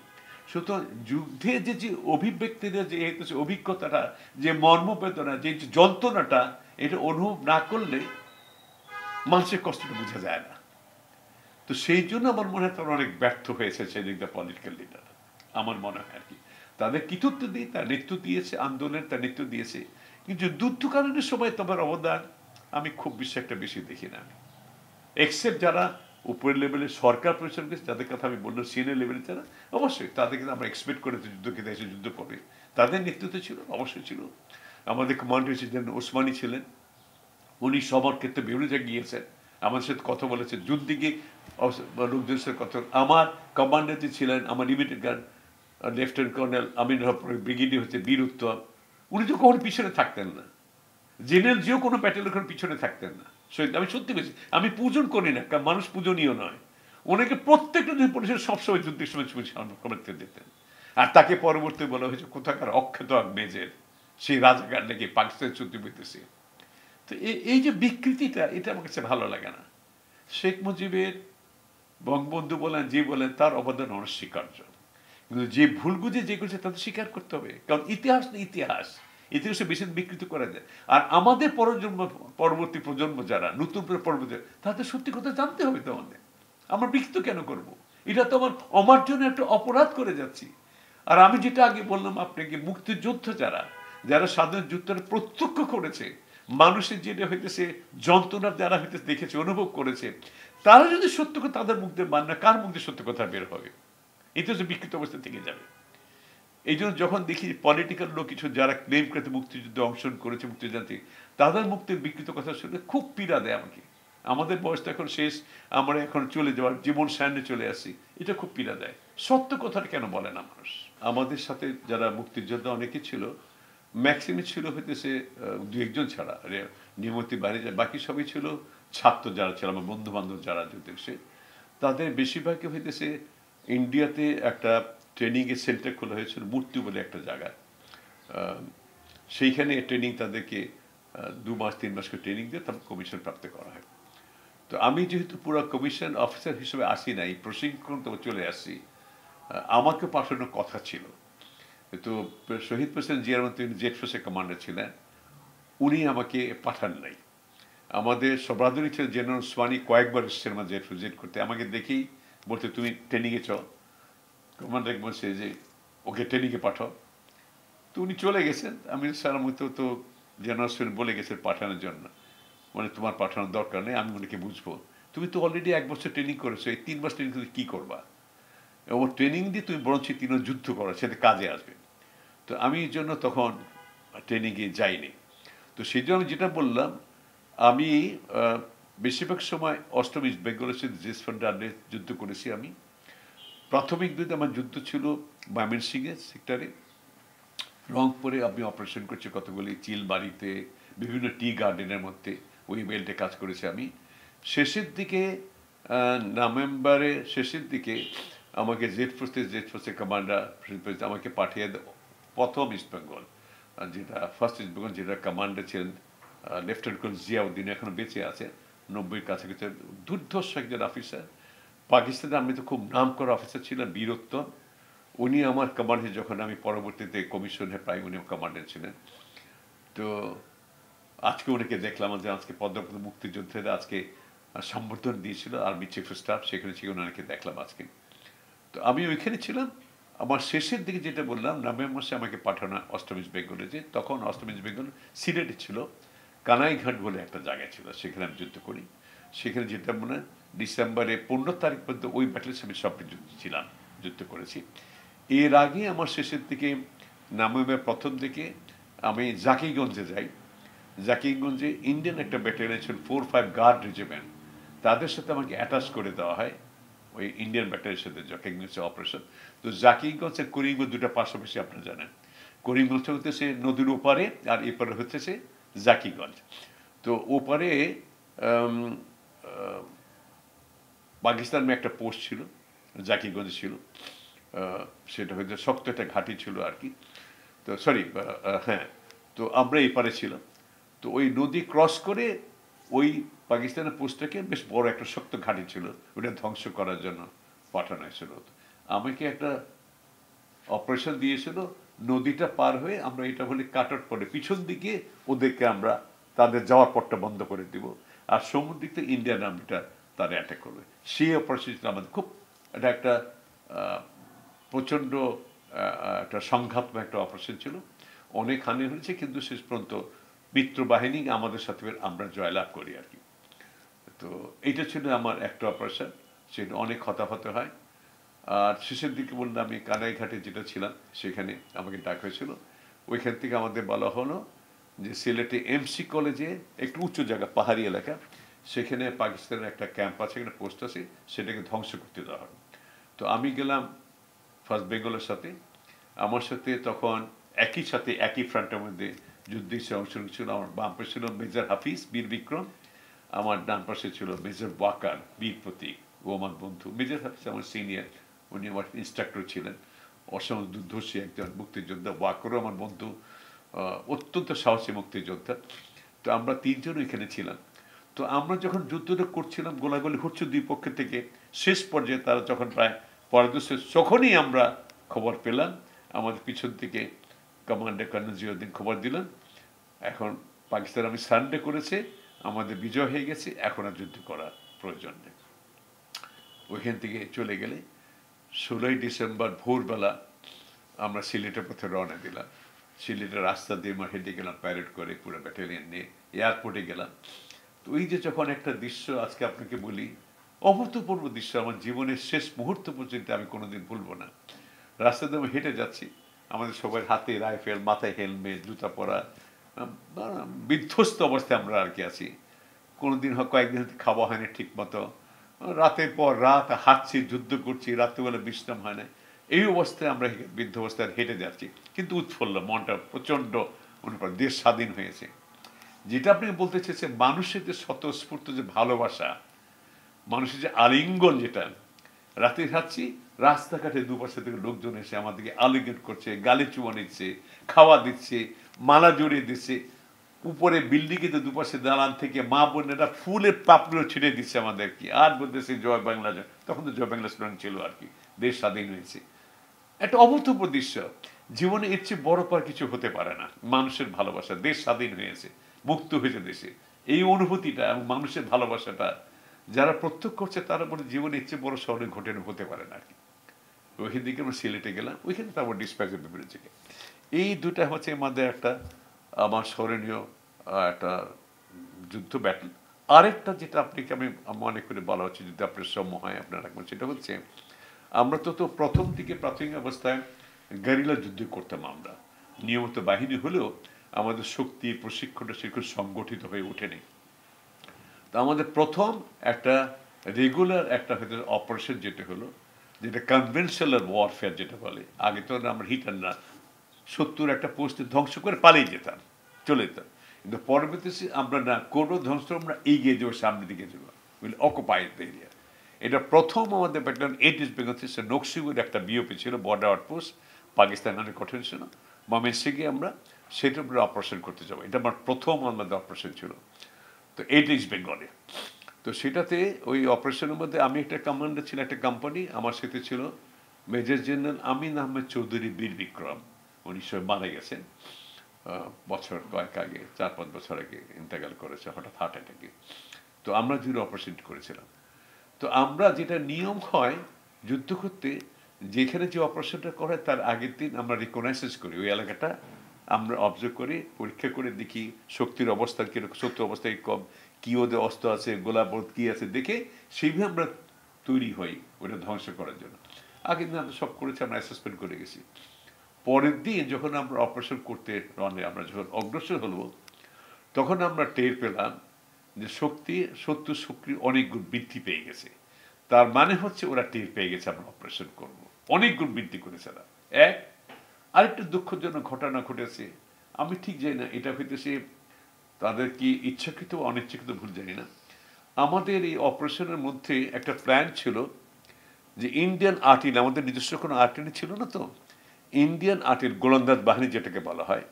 Speaker 1: সুতরাং যুদ্ধে যে যে অভিব্যক্তির যে অভিজ্ঞতাটা, যে মর্মবেদনা, যে যন্ত্রণাটা, এটা অনুভব না করলে মানুষের কষ্টটা বোঝা যায় না। তো সেই জন্য আমার মনে হয় তারা অনেক ব্যর্থ হয়েছে সেদিকটা পলিটিক্যাল লিডার, আমার মনে হয় আর কি। তাদের কৃতিত্ব দিয়ে তার নেতৃত্ব দিয়েছে, আন্দোলনের তার নেতৃত্ব দিয়েছে, কিন্তু যুদ্ধকালীন সময় তোমার অবদান আমি খুব বেশি একটা বেশি দেখি না, এক্সেপ্ট যারা উপরের লেভেলে সরকার পরিচালনা করেছে, যাদের কথা আমি বললাম সিনিয়র লেভেলে যারা, অবশ্যই তাদেরকে আমরা এক্সপেক্ট করেছি যুদ্ধকে এসে যুদ্ধ করবে, তাদের নেতৃত্ব ছিল, অবশ্যই ছিল। আমাদের কমান্ডার ছিলেন ওসমানী ছিলেন, উনি সবার ক্ষেত্রে বিভিন্ন জায়গায় গিয়েছেন, আমাদের সাথে কথা বলেছেন, যুদ্ধে গিয়ে লোকদের সাথে কথা। আমার কমান্ডার যে ছিলেন, আমার লিমিটেড গার্ড লেফটেন্যান্ট কর্নেল আমিন ব্রিগেডিয়ার হচ্ছে বীর উত্তম, উনি তো কখনো পিছনে থাকতেন না, জেনারেল জিও কোনো ব্যাটেলিয়ন পিছনে থাকতেন না। আমি সত্যি বলছি, আমি পূজন করি না, কারণ মানুষ পূজনীয় নয়, ওনাকে প্রত্যেকটা দিন পুলিশের সবসময় যুদ্ধের সময় সমর্থন দিতেন। আর তাকে পরবর্তী বলা হয়েছে কোথাকার অক্ষত মেজের, সেই রাজাকার লেগে পাকিস্তানের যুদ্ধ পেতেছে। তো এই যে বিকৃতিটা, এটা আমার কাছে ভালো লাগে না। শেখ মুজিবের, বঙ্গবন্ধু বলেন, যে বলেন, তার অবদান অনস্বীকার্য, কিন্তু যে ভুল বুঝে যে করছে তাদের স্বীকার করতে হবে, কারণ ইতিহাস না, ইতিহাসে বেশি বিকৃত করা যায়। আর আমাদের পরবর্তী প্রজন্ম যারা নতুন পরবর্তী, তাদের সত্যি কথা জানতে হবে তো আমাদের। আমরা বিকৃত কেন করব? এটা তো আমার জন্য একটা অপরাধ করে যাচ্ছি। আর আমি যেটা আগে বললাম আপনাকে, মুক্তিযুদ্ধ যারা যারা স্বাধীন যুদ্ধটা প্রত্যক্ষ করেছে, মানুষের যেটা হইতেছে যন্ত্রণা যারা হইতে দেখেছে, অনুভব করেছে, তারা যদি সত্য কথা তাদের মুখ দিয়ে মানে, কার মুখ দিয়ে সত্য কথা বের হবে? এটা হচ্ছে বিকৃত অবস্থা থেকে যাবে। এই জন্য যখন দেখি পলিটিক্যাল লোক কিছু যারা ক্লেম করতে মুক্তিযুদ্ধে অংশগ্রহণ করেছে, মুক্তিযুদ্ধে, তাদের মুক্তির বিকৃত কথা শুনে খুব পীড়া দেয় আমাকে। আমাদের বয়সটা এখন শেষ, আমরা এখন চলে যাওয়ার জীবন সায়নে চলে আসি, এটা খুব পীড়া দেয়। সত্য কথাটা কেন বলে না মানুষ? আমাদের সাথে যারা মুক্তিযোদ্ধা অনেকে ছিল, ম্যাক্সিমাম ছিল হইতেছে 2-1 জন ছাড়া, নিয়মিত বাইরে যায়, বাকি সবই ছিল ছাত্র যারা ছিল, আমার বন্ধু বান্ধব যারা যুদ্ধে, তাদের বেশিরভাগই হইতেছে ইন্ডিয়াতে একটা ট্রেনিং এর সেন্টার খোলা হয়েছিল, মূর্তি বলে একটা জায়গায়, সেইখানে ট্রেনিং তাদেরকে 2 মাস 3 মাস করে ট্রেনিং দিয়ে তারপর কমিশন প্রাপ্ত করা হয়। তো আমি যেহেতু পুরো কমিশন অফিসার হিসেবে আসি নাই, প্রশিক্ষণ তো চলে আসছি, আমাকে পাঠানোর কথা ছিল। তো শহীদ প্রেসিডেন্ট জিয়া রহমান তিনি জেট ফোর্সের কমান্ডার ছিলেন, উনি আমাকে পাঠান নাই। আমাদের সবাদরি ছিল জেনারেল সোয়ানি কয়েকবার এসেছেন আমার জেট ফোর্স জেট করতে, আমাকে দেখেই বলতে তুমি ট্রেনিংয়ে চল। কমান্ডার বলছে যে ওকে ট্রেনিংয়ে পাঠাও। তো উনি চলে গেছেন। আমি স্যার মতো তো জেনারেল সোয়ানি বলে গেছেন পাঠানোর জন্য, মানে তোমার পাঠানোর দরকার নেই, আমি উনিকে বুঝবো। তুমি তো অলরেডি 1 বছর ট্রেনিং করেছো, এই 3 মাস ট্রেনিং তুমি কী করবা? এবং ট্রেনিং দিয়ে তুমি বরঞ্চ 3 মাস যুদ্ধ করো, সেটা কাজে আসবে। তো আমি এই জন্য তখন ট্রেনিংয়ে যাইনি। তো সেই জন্য আমি যেটা বললাম, আমি বেশিরভাগ সময় অষ্টম ইস্ট বেঙ্গলের সাথে জিসফান্ডে যুদ্ধ করেছি। আমি প্রাথমিক দিকে আমার যুদ্ধ ছিল ময়মনসিংহের সেক্টরে, রংপুরে আমি অপারেশন করছি কতগুলি চিলবাড়িতে, বিভিন্ন টি গার্ডেনের মধ্যে ওই বেল্টে কাজ করেছি আমি। শেষের দিকে নভেম্বরের শেষের দিকে আমাকে জেড ফোর্সের কমান্ডার আমাকে পাঠিয়ে প্রথম ইস্ট বেঙ্গল, যেটা ফার্স্ট ইস্ট বেঙ্গল, যেটা কমান্ডার ছিলেন লেফটেন্যান্ট কর্নেল জিয়াউদ্দিন, এখনো বেঁচে আছে, 90-র কাছাকাছি, দুর্ধর্ষ একজন অফিসার। পাকিস্তানে আমি তো খুব নাম করা অফিসার ছিলেন, বীরত্ব। উনি আমার কমান্ডে, যখন আমি পরবর্তীতে কমিশনে প্রায় উনি কমান্ডার ছিলেন। তো আজকে ওনাকে দেখলাম যে আজকে পদ্মপত মুক্তিযুদ্ধের আজকে সম্বর্ধনা দিয়েছিল আর্মি চিফ অফ স্টাফ, সেখানে ছিল ওনাকে দেখলাম আজকে। তো আমি ওইখানে ছিলাম। আমার শেষের দিকে যেটা বললাম, নভেম্বর মাসে আমাকে পাঠানো অষ্টম ইস্ট বেঙ্গলে, যে তখন অষ্টম ইস্ট বেঙ্গল সিলেটে ছিল, কানাইঘাট বলে একটা জায়গা ছিল, সেখানে আমি যুদ্ধ করি। সেখানে যেটা মনে হয় ডিসেম্বরে 15 তারিখ পর্যন্ত ওই ব্যাটেলের আমি সব ছিলাম, যুদ্ধ করেছি। এর আগে আমার শেষের দিকে নভেম্বরের প্রথম দিকে আমি জাকিগঞ্জে যাই। জাকিগঞ্জে ইন্ডিয়ান একটা ব্যাটালিয়ন ছিল 4-5 গার্ড রেজিমেন্ট, তাদের সাথে আমাকে অ্যাটাচ করে দেওয়া হয় ওই ইন্ডিয়ান ব্যাটালিয়নের সাথে জাকিগঞ্জে অপারেশন। তো জাকিগঞ্জ আর করিমগঞ্জ দুটো পাশাপাশি, আপনারা জানেন। করিমগঞ্জ হচ্ছে সে নদীর ওপারে, আর এপারে হচ্ছে সে জাকিগঞ্জ। তো ওপারে পাকিস্তানের একটা পোস্ট ছিল, জাকিগঞ্জ ছিল, সেটা হয়তো শক্ত একটা ঘাঁটি ছিল আর কি। তো সরি, হ্যাঁ, তো আমরা এই পারে ছিলাম। তো ওই নদী ক্রস করে ওই পাকিস্তানের পোস্টটাকে বেশ বড় একটা শক্ত ঘাঁটি ছিল, ওটা ধ্বংস করার জন্য পাঠানো হয়েছিল। আমাকে একটা অপারেশন দিয়েছিল, নদীটা পার হয়ে আমরা এটা বলি কাট আউট করে পিছন দিকে ওদেরকে আমরা তাদের যাওয়ার পথটা বন্ধ করে দিব, আর সমুদ্র দিক থেকে ইন্ডিয়ান আর্মিটা তারা অ্যাটাক করবে। সেই অপারেশনটা আমাদের খুব, এটা একটা প্রচণ্ড একটা সংঘাতময় একটা অপারেশন ছিল, অনেক হানি হয়েছে, কিন্তু শেষ পর্যন্ত মিত্র বাহিনী আমাদের সাথে আমরা জয়লাভ করি আর কি। তো এইটা ছিল আমার একটা অপারেশন, সেটা অনেক হতাহত হয়। আর শেষের দিকে বললাম আমি কানাইঘাটে যেটা ছিলাম, সেখানে আমাকে ডাক হয়েছিল। ওইখান থেকে আমাদের বলা হলো যে সিলেটে এমসি কলেজে একটু উঁচু জায়গা, পাহাড়ি এলাকা, সেখানে পাকিস্তানের একটা ক্যাম্প আছে, একটা পোস্ট আছে, সেটাকে ধ্বংস করতে দেওয়া হবে। তো আমি গেলাম ফার্স্ট বেঙ্গলের সাথে। আমার সাথে তখন একই সাথে একই ফ্রন্টের মধ্যে যুদ্ধে অংশগ্রহণ ছিল। আমার বাম পাশে ছিল মেজর হাফিজ বীর বিক্রম, আমার ডান পাশে ছিল মেজর ওয়াকার বীর প্রতীক, ও আমার বন্ধু। মেজর হাফিজ আমার সিনিয়র, উনি আমার ইনস্ট্রাক্টর ছিলেন, অসম দুর্ধর্ষী একজন মুক্তিযোদ্ধা। ওয়াকারও আমার বন্ধু, অত্যন্ত সাহসী মুক্তিযোদ্ধা। তো আমরা তিনজন এখানে ছিলাম। তো আমরা যখন যুদ্ধটা করছিলাম, গোলাগুলি হচ্ছে দুই পক্ষের থেকে, শেষ পর্যায়ে তারা যখন প্রায় পরাজয়, তখনই আমরা খবর পেলাম, আমাদের পিছন থেকে কমান্ডার কর্নেল জিয়াউদ্দিন খবর দিলেন, এখন পাকিস্তান আমি সারেন্ডার করেছে, আমাদের বিজয় হয়ে গেছে, এখন আর যুদ্ধ করার প্রয়োজন নেই। ওইখান থেকে চলে গেলে 16ই ডিসেম্বর ভোরবেলা আমরা সিলেটের পথে রওনা দিলাম। সিলেটের রাস্তা দিয়ে আমরা হেঁটে গেলাম প্যারেড করে, পুরো ব্যাটালিয়ন নিয়ে এয়ারপোর্টে গেলাম। তো ওই যে যখন একটা দৃশ্য আজকে আপনাকে বলি, অভূতপূর্ব দৃশ্য, আমার জীবনের শেষ মুহূর্ত পর্যন্ত আমি কোনোদিন ভুলবো না। রাস্তাতে আমি হেঁটে যাচ্ছি, আমাদের সবার হাতে রাইফেল, মাথায় হেলমেট, জুতা পরা, বিধ্বস্ত অবস্থায় আমরা আর কি আছি। কোনোদিন কয়েকদিন খাওয়া হয়নি ঠিক মতো, রাতের পর রাত হাঁটছি, যুদ্ধ করছি, রাত্রিবেলা বিশ্রাম হয় না, এই অবস্থায় আমরা বৃদ্ধ অবস্থায় হেঁটে যাচ্ছি, কিন্তু উৎফুল্ল, মনটা প্রচণ্ড মনে করে দেশ স্বাধীন হয়েছে। যেটা আপনাকে বলতে চেয়েছে, মানুষের যে স্বতঃস্ফূর্ত যে ভালোবাসা, মানুষের যে আলিঙ্গন, যেটা রাতে খাচ্ছি, রাস্তাঘাটে দুপাশে থেকে লোকজন এসে আমাদেরকে আলিঙ্গন করছে, গালি চুমা নিচ্ছে, খাওয়া দিচ্ছে, মালা জড়িয়ে দিচ্ছে। উপরে বিল্ডিং এ দুপাশে দালান থেকে মা বোনেরা ফুলের পাপড়িও ছিঁড়ে দিচ্ছে আমাদেরকে, আর বলতেছে জয় বাংলা জয়। তখন তো জয় বাংলা স্লোগান ছিল আর কি, দেশ স্বাধীন হয়েছে। একটা অভূতপূর্ব দৃশ্য। জীবনে এর চেয়ে বড় পার কিছু হতে পারে না। মানুষের ভালোবাসা, দেশ স্বাধীন হয়েছে, মুক্ত হয়েছে দেশে, এই অনুভূতিটা এবং মানুষের ভালোবাসাটা যারা প্রত্যক্ষ করছে তারা বলে জীবনে এর চেয়ে বড় শহরে ঘটে হতে পারে না আর কি। ওইখান থেকে আমরা সিলেটে গেলাম, ওইখানে তারপর ডিসপ্যাচের বিপরীত থেকে। এই দুটা হচ্ছে আমাদের একটা আমার স্মরণীয় একটা যুদ্ধ ব্যাটল। আরেকটা যেটা আপনাকে আমি মনে করে বলা হচ্ছে, যদি আপনার সম্য হয় আপনার রাখবেন, সেটা হচ্ছে আমরা তো প্রথম দিকে প্রাথমিক অবস্থায় গেরিলা যুদ্ধ করতাম আমরা, নিয়মিত বাহিনী হলেও আমাদের শক্তি প্রশিক্ষণটা সেরকম সংগঠিত হয়ে ওঠেনি। তো আমাদের প্রথম একটা রেগুলার একটা হয়তো অপারেশন যেটা হলো, যেটা কনভেনশনাল ওয়ারফেয়ার যেটা বলে, আগে তো আমরা হিটার না 70 একটা পোস্টে ধ্বংস করে পালিয়ে যেতাম, চলে যেতাম। কিন্তু পরবর্তীতে আমরা না কোনো ধ্বংস, আমরা এগিয়ে যাবো, সামনের দিকে যাবো, অকুপাই দ্য এরিয়া। এটা প্রথম আমাদের ব্যাটালিয়ন 8 ইস্ট বেঙ্গল থেকে নকশিগুড় একটা বিওপি ছিল, বর্ডার আউটপোস্ট, পাকিস্তান অনেক কঠিন ছিল, ময়মনসিংহে আমরা সেটার উপরে অপারেশন করতে যাবো। এটা আমার প্রথম আমাদের অপারেশন ছিল, তো 8 ইস্ট বেঙ্গলে। তো সেটাতে ওই অপারেশনের মধ্যে আমি একটা কমান্ডার ছিল, একটা কোম্পানি, আমার সাথে ছিল মেজর জেনারেল আমিন আহমেদ চৌধুরী বীর বিক্রম। উনি সব মারা গেছেন বছর কয়েক আগে, 4-5 বছর আগে ইন্তেকাল করেছে হঠাৎ হার্ট অ্যাটাকে। তো আমরা দুটো অপারেশন করেছিলাম। তো আমরা যেটা নিয়ম হয় যুদ্ধ করতে, যেখানে যে অপারেশনটা করে তার আগের দিন আমরা রিকগনাইসেস করি, ওই এলাকাটা আমরা অবজার্ভ করি, পরীক্ষা করে দেখি শক্তির অবস্থা কিরকম, শত্রু অবস্থায় কম, কি ওদের অস্ত্র আছে, গোলাবারুদ কি আছে দেখে সেইভাবে আমরা তৈরি হই ওটা ধ্বংস করার জন্য। আগের দিন আমরা সব করেছি, আমরা অ্যাসেসমেন্ট করে গেছি। পরের দিন যখন আমরা অপারেশন করতে আমরা যখন অগ্রসর হলো, তখন আমরা টের পেলাম যে শত্রু অনেক গুণ বৃদ্ধি পেয়ে গেছে। তার মানে হচ্ছে ওরা টের পেয়ে গেছে আমরা অপারেশন করব, অনেক গুণ বৃদ্ধি করেছে না। এক, আরেকটা দুঃখজনক ঘটনা ঘটেছে, আমি ঠিক জানি না এটা হইতেছে তাদের কি ইচ্ছাকৃত অনিচ্ছাকৃত ভুল জানি না। আমাদের এই অপারেশনের মধ্যে একটা প্ল্যান ছিল যে ইন্ডিয়ান আর্টিলারি, আমাদের নিজস্ব কোনো আর্টিলারি ছিল না, তো ইন্ডিয়ান আর্টিলারি গোলন্দাজ বাহিনী যেটাকে বলা হয়,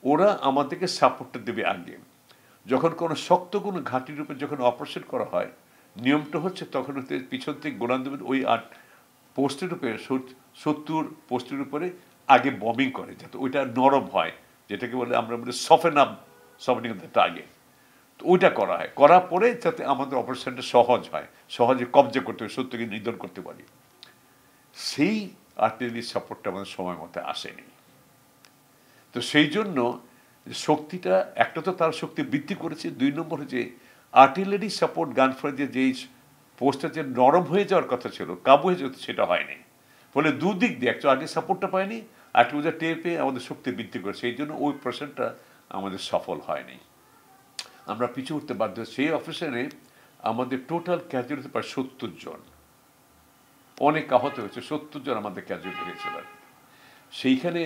Speaker 1: ওরা আমাদেরকে সাপোর্টটা দেবে আগে। যখন কোনো শক্ত কোনো ঘাঁটির উপরে যখন অপারেশন করা হয়, নিয়মটা হচ্ছে তখন হচ্ছে পিছন থেকে গোলান দেবেন ওই পোস্টের উপরে, 70 পোস্টের উপরে আগে বমিং করে যাতে ওইটা নরম হয়, যেটাকে বলে আমরা বলি সফেনিং অফ দ্য টার্গেট। তো ওইটা করা হয়, করার পরে যাতে আমাদের অপারেশনটা সহজ হয়, সহজে কবজা করতে হবে, সত্যকে নিধন করতে পারি। সেই আর্টিলারি সাপোর্টটা আমাদের সময় মতো আসেনি। তো সেই জন্য শক্তিটা একটা তো তার শক্তি বৃদ্ধি করেছে, 2 নম্বর হচ্ছে আর্টিলারি সাপোর্ট গান ফোর দিয়ে যেই পোস্টটা যে নরম হয়ে যাওয়ার কথা ছিল, কাবু হয়ে যেত, সেটা হয়নি। ফলে দুদিক দিয়ে একটা আর্টিলারি সাপোর্টটা পায়নি, আর্টিলারি টের পেয়ে আমাদের শক্তি বৃদ্ধি করেছে, সেই জন্য ওই অপারেশনটা আমাদের সফল হয়নি, আমরা পিছু উঠতে বাধ্য। সেই অপারেশনে আমাদের টোটাল ক্যাজুয়ালিটি প্রায় 70 জন, অনেক আহত হয়েছে, 70 জন আমাদের ক্যাজুয়ালিটি হয়েছিল। সেইখানে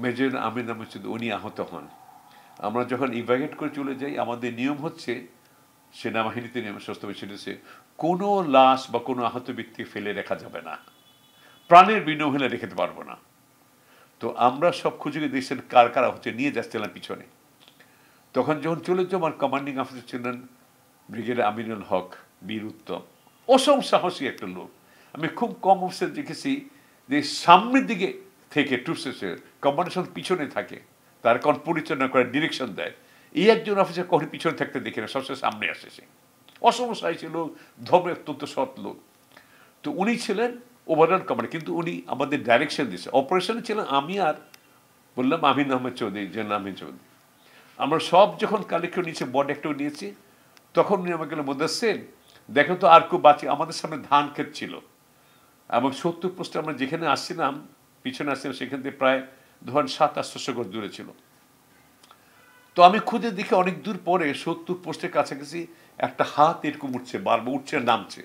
Speaker 1: মেজর আমিন আহমেদ উনি আহত হন। আমরা যখন ইভাকুয়েট করে চলে যাই, আমাদের নিয়ম হচ্ছে সেনাবাহিনীতে নিয়ম সেটা কোনো লাশ বা কোনো আহত ব্যক্তি ফেলে রেখা যাবে না, প্রাণের বিনিময়ে হলে রেখে পারবো না। তো আমরা সব খুঁজে দেখছেন কার কারা হচ্ছে নিয়ে যাচ্ছিলাম পিছনে। তখন যখন চলে যাও, আমার কমান্ডিং অফিসার ছিলেন ব্রিগেডিয়ার আমিনুল হক, বীর উত্তম, অসম সাহসী একটা লোক। আমি খুব কম অফিসার দেখেছি যে সামনের দিকে থেকে টুসেসে কমান্ডেশন পিছনে থাকে, তার কোন পরিচালনা করে, ডিরেকশন দেয়। এই একজন অফিসার কখনো পিছনে থাকতে দেখে না, সবসময় সামনে আসে। সে অসম সাহসী লোক, ধর্মের অত্যন্ত সৎ লোক। তো উনি ছিলেন ওভারঅল কমান্ডার, কিন্তু উনি আমাদের ডাইরেকশন দিয়েছে। অপারেশনে ছিলেন আমি আর বললাম আমিন আহমেদ চৌধুরী, জেনারেল আমিন চৌধুরী। আমরা সব যখন কালেক্টর নিয়েছি, বড় একটাও নিয়েছি, তখন উনি আমাকে মুদাসসির দেখো তো আর কেউ বাঁচি। আমাদের সামনে ধান ক্ষেত ছিল এবং 70 পোস্টে আমরা যেখানে আসছিলাম, পিছনে আসছিলাম, সেখান থেকে প্রায় ধরেন 700-800 গজ দূরে ছিল। তো আমি খুঁজে দেখি অনেক দূর পরে 70 পোস্টের কাছাকাছি একটা হাত এরকম উঠছে, বারবার উঠছে নামছে।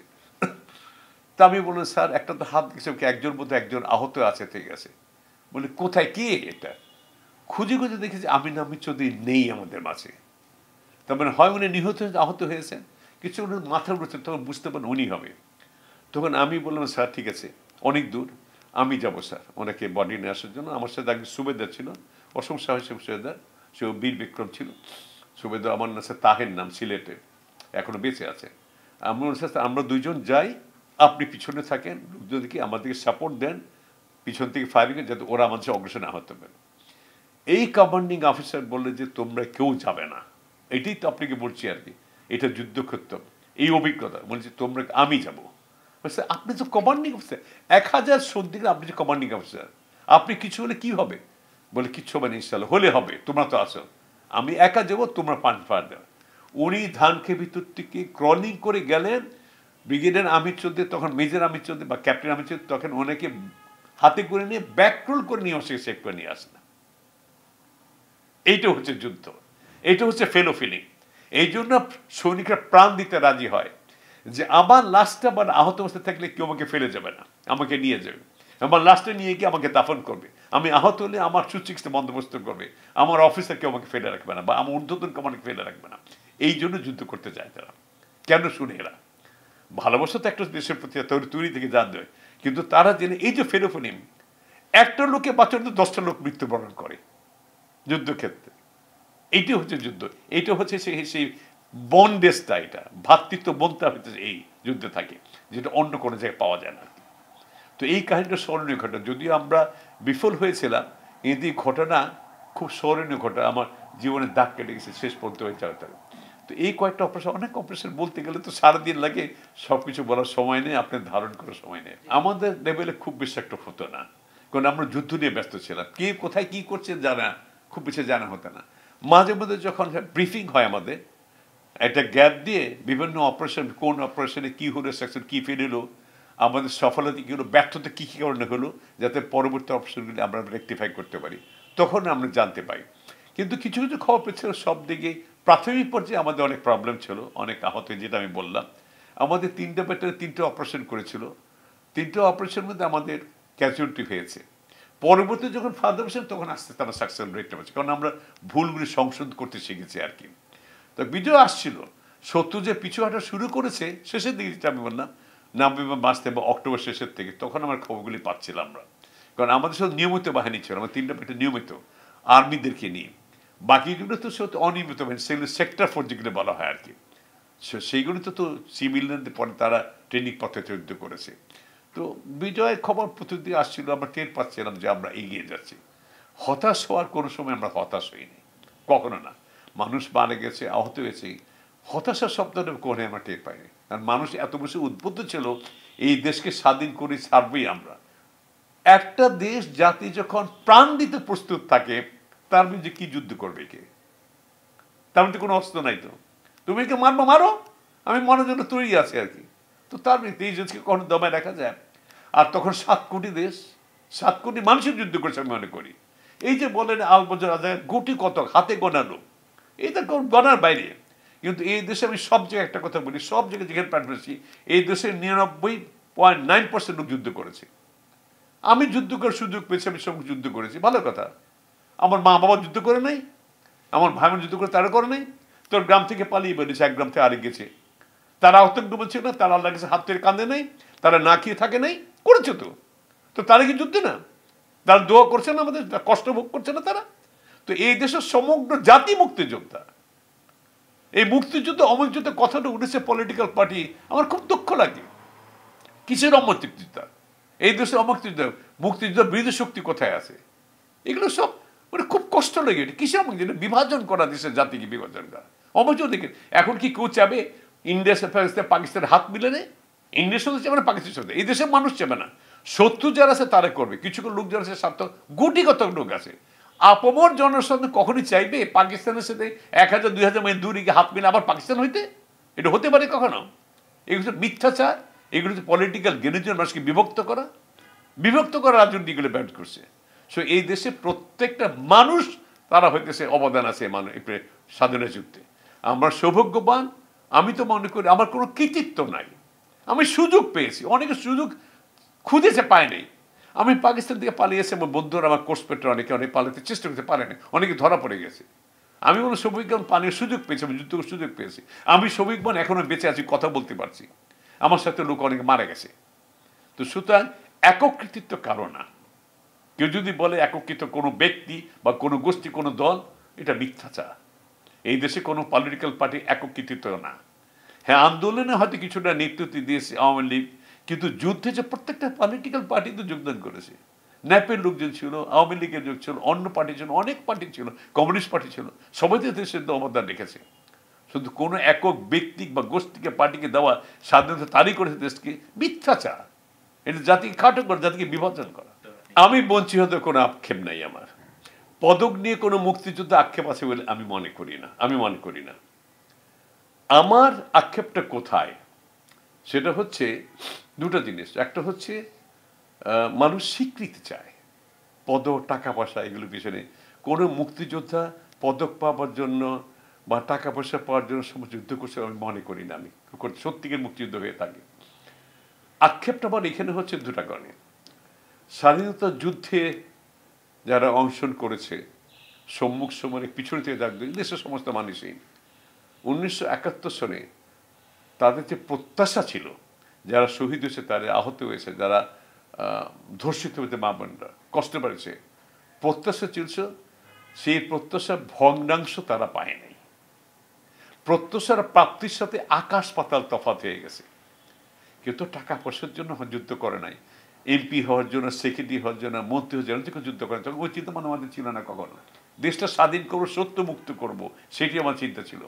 Speaker 1: তা আমি বললাম স্যার একটা তো হাত গেছে, একজন মধ্যে একজন আহত আছে, ঠিক আছে। বলে কোথায়, কে এটা? খুঁজে খুঁজে দেখেছি আমিন আহমেদ চৌধুরী নেই আমাদের মাঝে। তার মানে হয় উনি নিহত আহত হয়েছেন, কিছু উনি মাথা উঠেছেন, তখন বুঝতে পারেন উনি হবে। তখন আমি বললাম স্যার ঠিক আছে, অনেক দূর, আমি যাবো স্যার ওনাকে বডি নিয়ে আসার জন্য। আমার সাথে আগে সুবেদার ছিল, অসম সাহসী সুবেদার, সেও বীর বিক্রম ছিল। সুবেদার আমার না স্যার তাহের নাম, সিলেটে, এখনো বেঁচে আছে। আমরা দুইজন যাই, আপনি পিছনে থাকেন, লোকজনকে আমাদেরকে সাপোর্ট দেন, পিছন থেকে ফায়ারিং যাতে ওরা আমাদের অগ্রসর না হতে পারে। এই কমান্ডিং অফিসার বললে যে তোমরা কেউ যাবে না, এটাই তো আপনাকে বলছি আর কি, এটা যুদ্ধক্ষেত্র, এই অভিজ্ঞতা বলছি তোমরা, আমি যাবো। আপনি তো কমান্ডিং অফিসার, 1000 সন্ধিকে আপনি যে কমান্ডিং অফিসার, আপনি কিছু হলে কি হবে? বলে কিচ্ছু হবে না ইনশাল্লাহ, হলে হবে, তোমরা তো আসো, আমি একা যাবো, তোমরা পান পার দেবে। উনি ধানকে ভিতর থেকে ক্রলিং করে গেলেন। ব্রিগেডিয়ার আমির চৌধুরী, তখন মেজর আমির চৌধুরী বা ক্যাপ্টেন আমির চৌধুরী, তখন অনেকে হাতে করে নিয়ে ব্যাকরোল করে নিয়ে আসে, সেভ করে নিয়ে আসলেন। এইটা হচ্ছে যুদ্ধ, এইটা হচ্ছে ফেলো ফিলিং। এই জন্য সৈনিকরা প্রাণ দিতে রাজি হয় যে আমার লাশটা বা আহত অবস্থায় থাকলে কেউ আমাকে ফেলে যাবে না, আমাকে নিয়ে যাবে, আমার লাশটা নিয়ে গিয়ে আমাকে দাফন করবে, আমি আহত হলে আমার সুচিকিৎসা বন্দোবস্ত করবে, আমার অফিসার কেউ আমাকে ফেলে রাখবে না, বা আমার ঊর্ধ্বতন আমাকে ফেলে রাখবে না। এই জন্য যুদ্ধ করতে চায় তারা। কেন শুনে এরা ভালোবাসা তো একটা দেশের প্রতি তৈরি থেকে জানতে হয়, কিন্তু তারা জেনে এই যে ফেলোফিলিম, একটা লোকে বাঁচানো 10টা লোক মৃত্যুবরণ করে যুদ্ধক্ষেত্রে। এইটা হচ্ছে যুদ্ধ, এইটা হচ্ছে সেই বন্ডেসটা, এটা ভ্রাতৃত্ব বন্ধটা হচ্ছে এই যুদ্ধে থাকে, যেটা অন্য কোনো জায়গায় পাওয়া যায় না। তো এই কাহিনীটা স্মরণীয় ঘটনা, যদিও আমরা বিফল হয়েছিলাম, এই ঘটনা খুব স্মরণীয় ঘটনা, আমার জীবনে দাগ কেটে গেছে শেষ পর্যন্ত হয়ে যাওয়া। তো এই কয়েকটা অপারেশন, অনেক অপারেশন বলতে গেলে তো সারাদিন লাগে, সবকিছু বলার সময় নেই, আপনার ধারণ করার সময় নেই। আমাদের লেভেলে খুব বেশি একটা হতো না, কারণ আমরা যুদ্ধ নিয়ে ব্যস্ত ছিলাম, কে কোথায় কি করছে জানা খুব বেশি জানা হতো না। মাঝে মধ্যে যখন ব্রিফিং হয় আমাদের, একটা গ্যাপ দিয়ে বিভিন্ন অপারেশন, কোন অপারেশনে কি হলো, সেকশন কি ফেল হলো, আমাদের সফলতা কি হলো, ব্যর্থতা কী কী কারণে হলো, যাতে পরবর্তী অপারেশনগুলি আমরা রেকটিফাই করতে পারি, তখন আমরা জানতে পাই। কিন্তু কিছু কিছু খবর পেয়েছিল সব দিকে। প্রাথমিক পর্যায়ে আমাদের অনেক প্রবলেম ছিল, অনেক আহত, যেটা আমি বললাম। আমাদের 3টা ব্যাটালিয়ন 3টা অপারেশন করেছিল, 3টা অপারেশনের মধ্যে আমাদের ক্যাজুয়ালিটি হয়েছে। পরবর্তী যখন ফার্দার অপারেশন, তখন আস্তে আস্তে আমরা সাকসেস রেটটা পাচ্ছি, কারণ আমরা ভুলগুলি সংশোধন করতে শিখেছি আর কি। তো বিজয় আসছিল, শত্রু যে পিছু হাঁটা শুরু করেছে শেষের দিকে, যেটা আমি বললাম নভেম্বর মাস থেকে বা অক্টোবর শেষের থেকে, তখন আমার খবরগুলি পাচ্ছিলাম আমরা, কারণ আমাদের সাথে নিয়মিত বাহিনী ছিল, আমার 3টা ব্যাটালিয়ন নিয়মিত আর্মিদেরকে নিয়ে, বাকিগুলো তো সত্যি অনিয়মিত বাহিনী, সেগুলো সেক্টর ফোর্স যেগুলো বলা হয় আর কি, সেইগুলো তো সিভিলিয়ানদের পরে তারা ট্রেনিং পথে যুদ্ধ করেছে। তো বিজয়ের খবর প্রতিদিন আসছিল, আমরা টের পাচ্ছিলাম যে আমরা এগিয়ে যাচ্ছি। হতাশ হওয়ার কোনো সময় আমরা হতাশ হইনি, কখনো না। মানুষ মারা গেছে, আহত হয়েছে, হতাশার শব্দটা কোনে আমরা টের পাইনি, কারণ মানুষ এত বেশি উদ্বুদ্ধ ছিল, এই দেশকে স্বাধীন করে ছাড়বই আমরা। একটা দেশ জাতি যখন প্রাণ দিতে প্রস্তুত থাকে, তার মধ্যে কি যুদ্ধ করবে কে? তার মধ্যে কোনো অস্ত্র নাই, তো তুমি কে মারবো মারো, আমি মরার জন্য তৈরি আছি আর কি। তো তার মধ্যে এই দেশকে কখনো দমায় রাখা যায়? আর তখন 7 কোটি দেশ, 7 কোটি মানুষের যুদ্ধ করছে আমি মনে করি। এই যে বলেন আলবজর আজাদ, কোটি কত হাতে গোনালো, এটা গণার বাইরে। কিন্তু এই দেশে আমি সব জায়গায় একটা কথা বলি, সব জায়গায় যেখানে প্রাণ পেয়েছি, এই দেশের 99.9% লোক যুদ্ধ করেছে। আমি যুদ্ধ করার সুযোগ পেয়েছি, আমি সব যুদ্ধ করেছি, ভালো কথা। আমার মা বাবা যুদ্ধ করে নাই, আমার ভাই বোন যুদ্ধ করে তারা করে নাই। তোর গ্রাম থেকে পালিয়ে বেরিয়েছে, এক গ্রাম থেকে আরেক গেছে, তারা আতঙ্ক বলছে না, তারা আল্লাহ কাছে হাত ধরে কাঁদে নাই, তারা না খেয়ে থাকে নাই, করেছে তো। তো তারা কি যুদ্ধ না? তারা দোয়া করছে না, আমাদের কষ্ট ভোগ করছে না তারা? তো এই দেশের সমগ্র জাতি মুক্তিযোদ্ধা। এই মুক্তিযুদ্ধ অমর যুদ্ধ কথাটা উঠেছে পলিটিক্যাল পার্টি, আমার খুব দুঃখ লাগে। কিসের অমুক্তিযোদ্ধা? এই দেশের অমুক্তিযুদ্ধ, মুক্তিযুদ্ধ বিরোধী শক্তি কোথায় আছে? এগুলো সব মানে খুব কষ্ট লাগে। কিসের অমুক্তিযুদ্ধ? বিভাজন করা, দেশের জাতিকে বিভাজন করা। অমুক্তিযুদ্ধ দেখে এখন কি কেউ চাবে ইন্ডিয়ার সাথে পাকিস্তানের হাত মিলে নেই? ইন্ডিয়ার সাথে চাবে না, পাকিস্তানের সাথে। এই দেশের মানুষ চাবে না। শত্রু যারা আছে তারা করবে, কিছু লোক যারা আছে স্বার্থ, গুটিগত লোক আছে। আপমর জনসাধারণ কখনই চাইবে পাকিস্তানের সাথে 1000-2000 মাইল দূরে গিয়ে হাত মিলে আবার পাকিস্তান হইতে? এটা হতে পারে কখনো? এগুলো মিথ্যাচার, এগুলো হচ্ছে পলিটিক্যাল গেনের মানুষকে বিভক্ত করা রাজনীতিগুলো ব্যাট করছে। সো এই দেশে প্রত্যেকটা মানুষ তারা হইতেছে অবদান আছে স্বাধীনতা যুদ্ধে। আমরা সৌভাগ্যবান। আমি তো মনে করি আমার কোনো কৃতিত্ব নাই, আমি সুযোগ পেয়েছি, অনেকে সুযোগ খুঁজেছে, পায় নাই। আমি পাকিস্তান থেকে পালিয়ে এসে আমার বন্ধুরা, আমার কোর্স পেটে অনেকে পালাতে চেষ্টা করতে পারে না, অনেকে ধরা পড়ে গেছে। আমি বলো সৌভিকবান পানির সুযোগ পেয়েছি, আমি যুদ্ধ সুযোগ পেয়েছি। আমি সৌভিকবান এখনো বেঁচে আছি, কথা বলতে পারছি। আমার সাথে লোক অনেকে মারা গেছে। তো সুতরাং একক কৃতিত্ব কারো না। কেউ যদি বলে এককৃত কোনো ব্যক্তি বা কোনো গোষ্ঠী কোনো দল, এটা মিথ্যাচার। এই দেশে কোনো পলিটিক্যাল পার্টি একক কৃতিত্ব না। হ্যাঁ, আন্দোলনে হয়তো কিছুটা নেতৃত্ব দিয়েছে আওয়ামী লীগ, কিন্তু যুদ্ধে যে প্রত্যেকটা পলিটিক্যাল পার্টি তো যোগদান করেছে। ন্যাপের লোকজন ছিল, আওয়ামী লীগের লোক ছিল, অন্য পার্টি ছিল, অনেক পার্টি ছিল, কমিউনিস্ট পার্টি ছিল, সবাই তো দেশের অবদান রেখেছে। শুধু কোনো একক ব্যক্তি বা গোষ্ঠীকে পার্টিকে দেওয়া স্বাধীনতা তারই করেছে দেশকে, মিথ্যাচার। এটা জাতিকে খাটো করা, জাতিকে বিভাজন করা। আমি বঞ্চিত হতে কোনো আক্ষেপ নাই আমার। পদক নিয়ে কোনো মুক্তিযুদ্ধ আক্ষেপ আছে বলে আমি মনে করি না। আমার আক্ষেপটা কোথায়, সেটা হচ্ছে দুটো জিনিস। একটা হচ্ছে মানুষ স্বীকৃতি চায়, পদক, টাকা পয়সা, এগুলোর পিছনে কোনো মুক্তিযোদ্ধা পদক পাওয়ার জন্য বা টাকা পয়সা পাওয়ার জন্য সময় যুদ্ধ করছে আমি মনে করি না। আমি সত্যিকার মুক্তিযুদ্ধ হয়ে থাকে। আক্ষেপটা আমার এখানে হচ্ছে দুটা কারণে। স্বাধীনতা যুদ্ধে যারা অংশগ্রহণ করেছে, সম্মুখ সমরে পিছনে থেকে যাক, দেশের সমস্ত মানুষই 1971 সালে তাদের যে প্রত্যাশা ছিল, যারা শহীদ হয়েছে, তারা আহত হয়েছে, যারা ধর্ষিত হয়েছে, মা বোনরা কষ্ট পেয়েছে, প্রত্যাশা ছিল, সেই প্রত্যাশার ভগ্নাংশ তারা পায় নাই। প্রত্যাশার প্রাপ্তির সাথে আকাশ পাতাল তফাৎ হয়ে গেছে। কেউ তো টাকা পয়সার জন্য যুদ্ধ করে নাই। এমপি হওয়ার জন্য, সেক্রেটারি হওয়ার জন্য, মন্ত্রী হওয়ার জন্য কেউ যুদ্ধ করে, তখন ওই চিন্তা মানে আমাদের ছিল না কখনো। দেশটা স্বাধীন করবো, সত্য মুক্ত করব, সেটি আমার চিন্তা ছিল।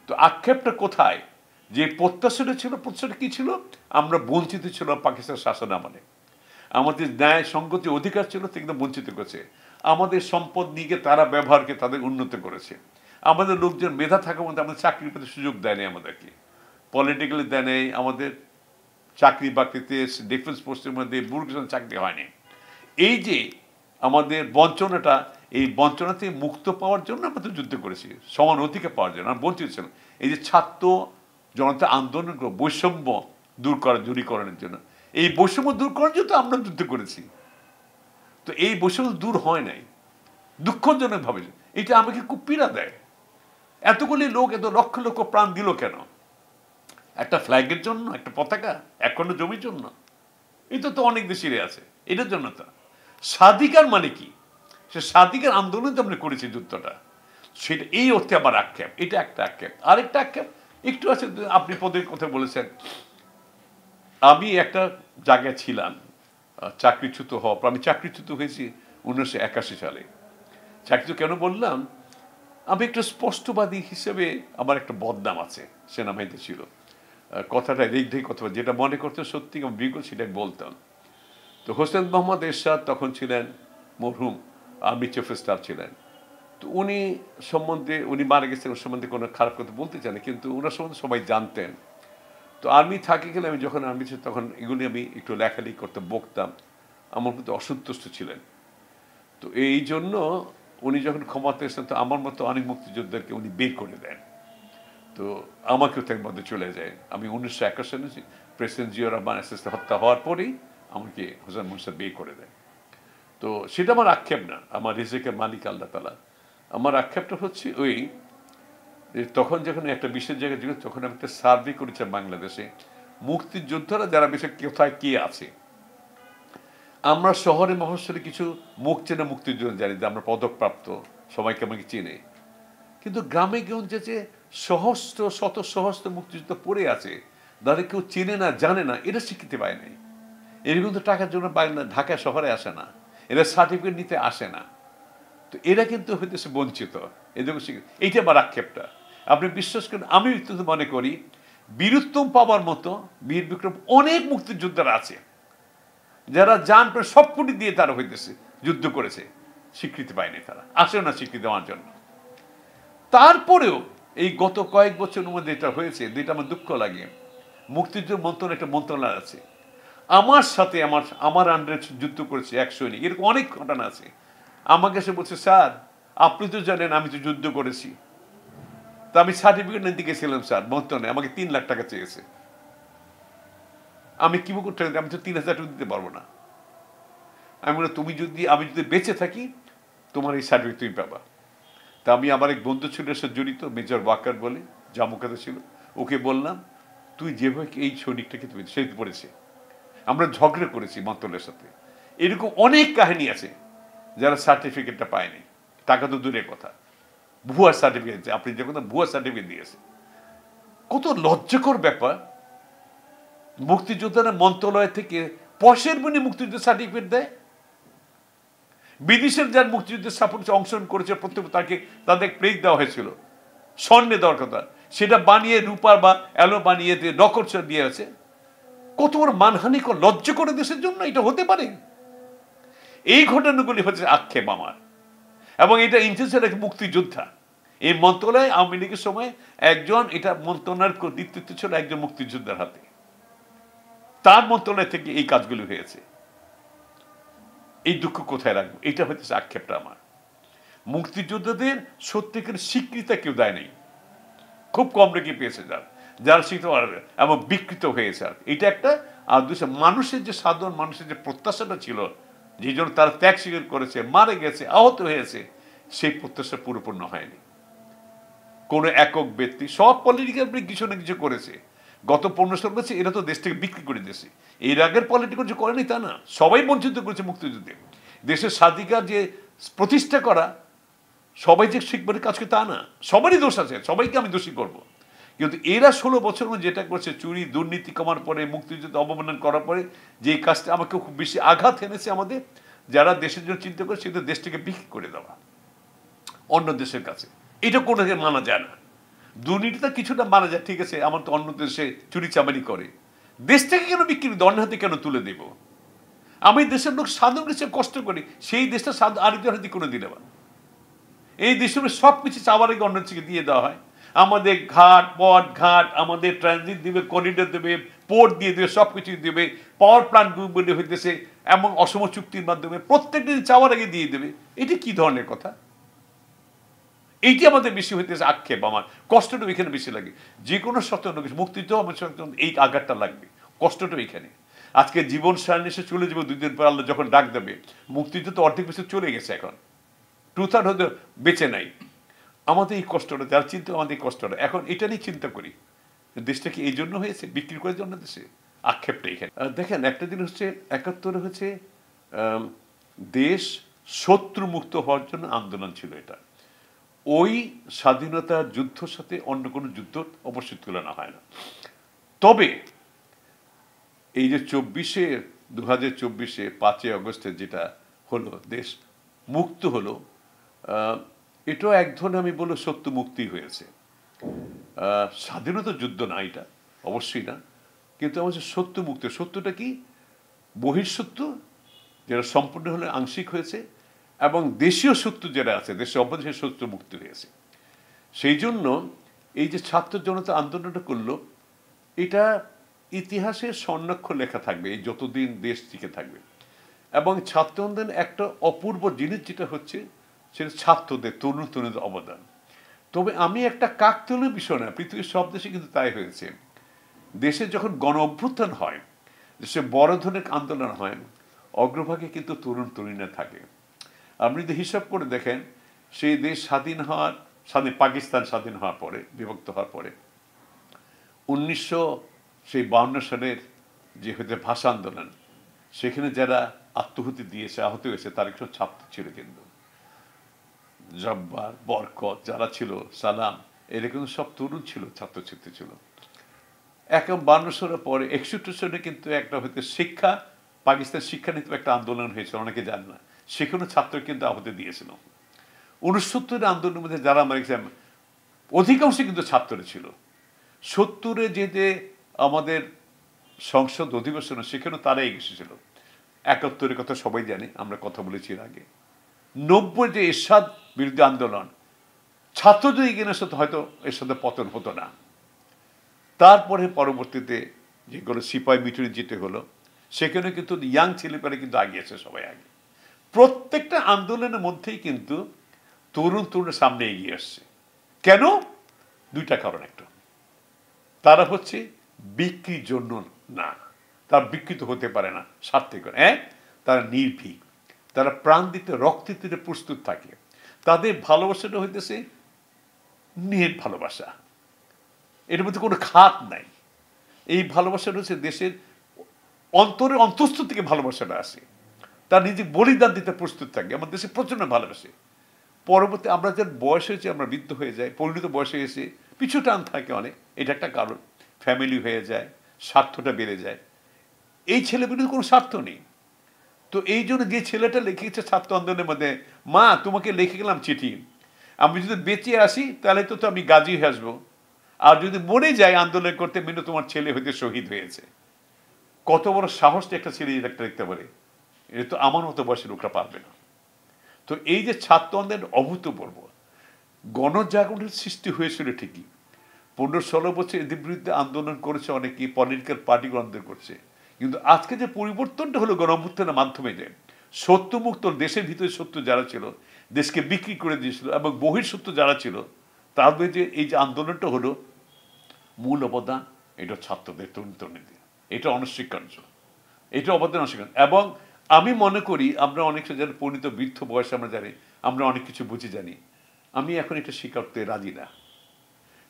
Speaker 1: তো আক্ষেপটা কোথায়, যে প্রত্যাশাটা ছিল, প্রত্যাশাটা কি ছিল, আমরা বঞ্চিত ছিল পাকিস্তান শাসন আমলে। আমাদের ন্যায় সঙ্গতি অধিকার ছিল, কিন্তু বঞ্চিত করেছে। আমাদের সম্পদ নিয়ে তারা ব্যবহারকে তাদের উন্নত করেছে। আমাদের লোকজন মেধা থাকার মধ্যে আমাদের চাকরির প্রতি সুযোগ দেয়নি, আমাদেরকে পলিটিক্যালি দেয় নেই, আমাদের চাকরি বাকরিতে ডিফেন্স পোস্টের মধ্যে ব্যুরোক্রেসি চাকরি হয়নি। এই যে আমাদের বঞ্চনাটা, এই বঞ্চনা থেকে মুক্ত পাওয়ার জন্য আমরা তো যুদ্ধ করেছি, সমান অধিকার পাওয়ার জন্য আমরা বঞ্চিত ছিলাম। এই যে ছাত্র জনতা আন্দোলন, বৈষম্য দূরীকরণের জন্য, এই বৈষম্য দূর করার জন্য আমরা যুদ্ধ করেছি। তো এই বৈষম্য দূর হয় নাই, দুঃখজনক ভাবে। এটা আমাকে খুব পীড়া দেয়। এতগুলি লোক, এত লক্ষ লক্ষ প্রাণ দিল কেন? একটা ফ্ল্যাগের জন্য, একটা পতাকা, এক খণ্ড জমির জন্য? এটা তো অনেক দেশেরই আছে, এটার জন্য তো। স্বাধিকার মানে কি? সে স্বাধিকার আন্দোলন তো আমরা করেছি যুদ্ধটা, সেটা এই অর্থে আমার আক্ষেপ। এটা একটা আক্ষেপ। আরেকটা আক্ষেপ একটু আছে, আপনি পদের কথা বলেছেন। আমি একটা জায়গায় ছিলাম চাকরিচ্যুত হওয়ার পর। আমি চাকরিচ্যুত হয়েছি 1981 সালে। চাকরিচ্যুত কেন বললাম, আমি একটা স্পষ্টবাদী হিসেবে আমার একটা বদনাম আছে, সেনাবাহিনীতে ছিল। কথাটা রেখে কথা, যেটা মনে করতে সত্যি বিগত সেটাই বলতাম। তো হোসেন মোহাম্মদ এরশাদ তখন ছিলেন মরহুম, আর্মি চিফ অফ স্টাফ ছিলেন। তো উনি সম্বন্ধে, উনি মারা গেছেন, ওর সম্বন্ধে কোনো খারাপ কথা বলতে চান না, কিন্তু ওনার সম্বন্ধে সবাই জানতেন। তো আর্মি থাকে গেলে আমি যখন আর্মি ছিল, তখন এগুলি আমি একটু লেখালেখি করতে বকতাম। আমার প্রতি অসন্তুষ্ট ছিলেন। তো এই জন্য উনি যখন ক্ষমতা এসেছেন, তো আমার মতো অনেক মুক্তিযোদ্ধাকে উনি বের করে দেন। তো আমাকেও তার মধ্যে চলে যায়। আমি 1961 সালে প্রেসিডেন্ট জিয়া রহমান আস্তে হত্যা হওয়ার পরেই আমাকে হোসেন মোরশেদ বের করে দেয়। তো সেটা আমার আক্ষেপ না, আমার রিজিকের মালিক আল্লাহ তাআলা। আমার আক্ষেপটা হচ্ছে ওই, তখন যখন একটা বিশেষ জায়গায় ছিল, তখন আমি একটা সার্ভে করেছিলাম বাংলাদেশে, মুক্তিযোদ্ধারা যারা বেশি কোথায় কে আছে। আমরা শহরে মফস্বলে কিছু মুখ চেনা মুক্তিযোদ্ধা জানি যে আমরা পদকপ্রাপ্ত, সবাইকে আমাকে চেনে। কিন্তু গ্রামে গঞ্জে যে সহস্র শত সহস্র মুক্তিযোদ্ধা পড়ে আছে, যাদের কেউ চেনে না, জানে না, এটা স্বীকৃতি পায় নাই। এরকম তো টাকার জন্য ঢাকা শহরে আসে না, এরা সার্টিফিকেট নিতে আসে না। তো এরা কিন্তু হইতেছে বঞ্চিত, এদের এইটা আমার আক্ষেপটা। আপনি বিশ্বাস করেন, আমি মনে করি বীরুত্তম পাওয়ার মতো বীর বিক্রম অনেক মুক্তিযোদ্ধারা আছে, যারা জান প্রায় সব কোটি দিয়ে তারা হইতেছে যুদ্ধ করেছে, স্বীকৃতি পায়নি, তারা আসে না স্বীকৃতি দেওয়ার জন্য। তারপরেও এই গত কয়েক বছরের মধ্যে এটা হয়েছে, যেটা আমার দুঃখ লাগে, মুক্তিযুদ্ধ মন্ত্রণালয়, একটা মন্ত্রণালয় আছে, আমার সাথে আমার আন্ডারে যুদ্ধ করেছে এক সৈনিক, এরকম অনেক ঘটনা আছে। আমাকে এসে বলছে, স্যার আপনি তো জানেন আমি তো যুদ্ধ করেছি। তা আমি সার্টিফিকেট নিতে গেছিলাম স্যার, মন্ত্রণালয়ে আমাকে 3 লাখ টাকা চেয়েছে। আমি কি করতে, আমি তো 3,000 টাকা দিতে পারবো না। আমি বলি, আমি যদি বেঁচে থাকি, তোমার এই সার্টিফিকেট তুমি পাবা। তা আমি, আমার এক বন্ধু ছিল সে জড়িত, মেজর ওয়াকার বলে, জামুকাতে ছিল, ওকে বললাম, তুই যেভাবে এই সৈনিকটাকে তুমি, সে পড়েছে, আমরা ঝগড়া করেছি মন্ত্রণালয়ের সাথে। এরকম অনেক কাহিনী আছে যারা সার্টিফিকেটটা পায়নি, টাকা তো দূরের কথা, ভুয়া সার্টিফিকেট, আপনি যে কথা ভুয়া সার্টিফিকেট দিয়েছে। কত লজ্জাকর ব্যাপার, মুক্তিযোদ্ধারা মন্ত্রণালয় থেকে পয়সার বিনিময়ে মুক্তিযুদ্ধ সার্টিফিকেট দেয়। বিদেশের যার মুক্তিযুদ্ধের সাপোর্টে অংশগ্রহণ করেছে প্রত্যেক তাকে তাদের প্লেগ দেওয়া হয়েছিল, স্বর্ণে দেওয়ার কথা, সেটা বানিয়ে রূপার বা অ্যালো বানিয়ে দিয়ে নকল দিয়ে আছে। কত বড় মানহানিকর, লজ্জা করে দেশের জন্য এটা হতে পারে? এই ঘটনাগুলি হচ্ছে আক্ষেপ আমার। এবং এটা ইন্টেন্সিভ এক মুক্তিযোদ্ধা, এই মন্ত্রণালয় আওয়ামী লীগের সময় একজন, এটা মন্ত্রণালয়ের নেতৃত্ব ছিল একজন মুক্তিযোদ্ধার হাতে, তার মন্ত্রণালয় থেকে এই কাজগুলি হয়েছে। এই দুঃখ কোথায় রাখবো? এটা হচ্ছে আক্ষেপটা আমার। মুক্তিযোদ্ধাদের সত্যিকার স্বীকৃতি কেউ দেয় নাই, খুব কম রেখে পেয়েছে যারা স্বীকৃত এবং বিকৃত হয়েছে। আর এটা একটা, আর দুশো মানুষের যে সাধারণ মানুষের যে প্রত্যাশাটা ছিল, যে জন্য তারা ত্যাগ স্বীকার করেছে, মারা গেছে, আহত হয়েছে, সেই প্রত্যাশা পরিপূর্ণ হয়নি। কোনো একক ব্যক্তি, সব পলিটিক্যাল কিছু না কিছু করেছে গত 15 বছর, এরা তো দেশ থেকে বিক্রি করে দিয়েছে। এর আগের পলিটিক্যাল যে করেনি তা না, সবাই বঞ্চিত করেছে মুক্তিযুদ্ধে। দেশের স্বাধিকার যে প্রতিষ্ঠা করা, সবাই যে শিখবার কাজ করে তা না, সবারই দোষ আছে, সবাইকে আমি দোষী করব। কিন্তু এরা 16 বছর যেটা করছে, চুরি দুর্নীতি কমার পরে, মুক্তিযুদ্ধ অবমাননা করার পরে, যে কাজটা আমাকে খুব বেশি আঘাত এনেছে আমাদের যারা দেশের জন্য চিন্তা করে, সেটা দেশটাকে বিক্রি করে দেওয়া অন্য দেশের কাছে, এটা কোনো মানা যায় না। দুর্নীতিটা কিছুটা মানা যায়, ঠিক আছে, আমার তো অন্য দেশে চুরি চামারি করে, দেশটাকে কেন বিক্রি, অন্য হাতে কেন তুলে দেব? আমি দেশের লোক সাধারণ হিসেবে কষ্ট করি, সেই দেশটা আরেকজন হাতে করে দিলে বা এই দেশের সব কিছু চাওয়ার আগে অন্য দিকে দিয়ে দেওয়া হয়। আমাদের ঘাট, পথ ঘাট, আমাদের ট্রানজিট দিবে, করিডোর দেবে, পোর্ট দিয়ে দেবে, সব কিছু দেবে, পাওয়ার প্ল্যান্ট গুলো হইতেছে এমন অসম চুক্তির মাধ্যমে প্রত্যেকটা চাওয়ার আগে দিয়ে দেবে। এটা কি ধরনের কথা? এইটি আমাদের বেশি হইতেছে আক্ষেপ, আমার কষ্টটা এখানে বেশি লাগে। যে কোনো সচেতন মুক্তিযুদ্ধ আমার সচেতন, এই আঘাতটা লাগবে, কষ্টটা এখানে। আজকে জীবন সারণী এসে চলে যাবে 2 দিন পর, আল্লাহ যখন ডাক দেবে। মুক্তিযুদ্ধ অর্ধেক বেশি চলে গেছে, এখন 2/3 হয়তো বেঁচে নাই। আমাদের এই কষ্টটা, যার চিন্তা আমাদের এই কষ্টটা, এখন এটা নিয়ে চিন্তা করি, দেশটা কি এই জন্য হয়েছে, বিক্রি করার জন্য দেশে? আক্ষেপটা এখানে। দেখেন, একটা দিন হচ্ছে 71 হচ্ছে দেশ শত্রু মুক্ত হওয়ার জন্য আন্দোলন ছিল। এটা ওই স্বাধীনতার যুদ্ধের সাথে অন্য কোনো যুদ্ধ অবশ্যই তুলনা হয় না। তবে এই যে 2024 5ই আগস্টে যেটা হলো, দেশ মুক্ত হলো, এটাও এক ধরনের আমি বলবো সত্য মুক্তি হয়েছে। স্বাধীনতা যুদ্ধ না এটা, অবশ্যই না, কিন্তু আমার সত্য মুক্তি। সত্যটা কি? বহিঃসত্য যেটা সম্পূর্ণ হলে আংশিক হয়েছে, এবং দেশীয় সত্য যেটা আছে, দেশের অভ্যন্তরীণ সত্য মুক্তি হয়েছে। সেই জন্য এই যে ছাত্র জনতা আন্দোলনটা করলো, এটা ইতিহাসে স্বর্ণাক্ষর লেখা থাকবে এই যতদিন দেশ টিকে থাকবে। এবং ছাত্র আন্দোলন একটা অপূর্ব জিনিস যেটা হচ্ছে, সেটা ছাত্রদের, তরুণ তরুণীদের অবদান। তবে আমি একটা কাকতালীয় বিষয় না, পৃথিবীর সব দেশে কিন্তু তাই হয়েছে। দেশে যখন গণ অভ্যুত্থান হয়, দেশে বড় ধরনের আন্দোলন হয়, অগ্রভাগে কিন্তু তরুণ তরুণীরা থাকে। আপনি যদি হিসাব করে দেখেন, সেই দেশ পাকিস্তান স্বাধীন হওয়ার পরে, বিভক্ত হওয়ার পরে 1952 সালের যে হচ্ছে ভাষা আন্দোলন, সেখানে যারা আত্মহুতি দিয়েছে, আহত হয়েছে, তার একটু ছাত্র ছিল। কিন্তু জব্বার, বরকত যারা ছিল, সালাম, এরা কিন্তু সব তরুণ ছিল, ছাত্রছাত্রী ছিল। 51 সালের পরে 61 সালে কিন্তু একটা হয়তো পাকিস্তান শিক্ষানীতি একটা আন্দোলন হয়েছিল, অনেকে জানে না, সেখানে ছাত্র কিন্তু আহত দিয়েছিল। 69 আন্দোলনের মধ্যে যারা মারা গেছে, অধিকাংশ কিন্তু ছাত্র ছিল। 70 যে আমাদের সংসদ অধিবেশন, সেখানে তারা এগিয়ে ছিল। 71 কথা সবাই জানে, আমরা কথা বলেছি এর আগে। 90 যে এরশাদ বিরোধী আন্দোলন, ছাত্র যদি এগিয়ে আসতো, হয়তো এর সাথে পতন হতো না। তারপরে পরবর্তীতে যেগুলো সিপাহী মিঠুরি যেতে হলো, সেখানে কিন্তু ইয়াং ছেলেপেলে কিন্তু আগিয়েছে সবাই আগে। প্রত্যেকটা আন্দোলনের মধ্যেই কিন্তু তরুণের সামনে এগিয়ে আসছে। কেন? 2টা কারণ। একটা, তারা হচ্ছে বিক্রির জন্য না, তারা বিকৃত হতে পারে না স্বার্থে করে। তারা নির্ভীক, তারা প্রাণ দিতে, রক্ত দিতে প্রস্তুত থাকে। তাদের ভালোবাসাটা হইতেছে নিয়ে ভালোবাসা, এর মধ্যে কোনো খাত নাই। এই ভালোবাসাটা হচ্ছে দেশের অন্তরের অন্তঃস্থ থেকে ভালোবাসাটা আসে, তার নিজে বলিদান দিতে প্রস্তুত থাকে, আমার দেশে প্রচন্ড ভালোবাসে। পরবর্তী আমরা যার বয়স হয়েছে, আমরা বৃদ্ধ হয়ে যাই, পরিণত বয়সে এসে পিছু টান থাকে অনেক, এটা একটা কারণ। ফ্যামিলি হয়ে যায়, স্বার্থটা বেড়ে যায়। এই ছেলেমেয়েদের কোনো স্বার্থ নেই। তো এই জন্য যে ছেলেটা লিখেছে ছাত্র আন্দোলনের মধ্যে, মা তোমাকে লিখে গেলাম চিঠি, আমি যদি বেঁচে আসি তাহলে তো আমি গাজী হয়ে আসবো, আর যদি মরে যাই আন্দোলন করতে, মেনু তোমার ছেলে হইতে শহীদ হয়েছে। কত বড় সাহসটা একটা ছেলে একটা লিখতে পারে, এটা তো আমার মতো বয়সের লোকরা পারবে না। তো এই যে ছাত্র আন্দোলন অভূতপূর্ব গণজাগরণের সৃষ্টি হয়েছিল ঠিকই, 15-16 বছর এদের বিরুদ্ধে আন্দোলন করেছে অনেকেই, পলিটিক্যাল পার্টিগুলো আন্দোলন করছে, কিন্তু আজকে যে পরিবর্তনটা হলো গণঅভ্যুত্থানের মাধ্যমে, যে সত্যমুক্ত দেশের ভিতরে সত্য যারা ছিল দেশকে বিক্রি করে দিয়েছিল, এবং বহিঃসত্য যারা ছিল তার মধ্যে এই যে আন্দোলনটা হলো, মূল অবদান এটা ছাত্রদের, তরুণ তরুণীদের, এটা অনস্বীকার্য, এটা অবদান অস্বীকার। এবং আমি মনে করি আমরা অনেক যারা পরিণত বৃদ্ধ বয়সে আমরা জানি, আমরা অনেক কিছু বুঝে জানি, আমি এখন এটা স্বীকার করতে রাজি না।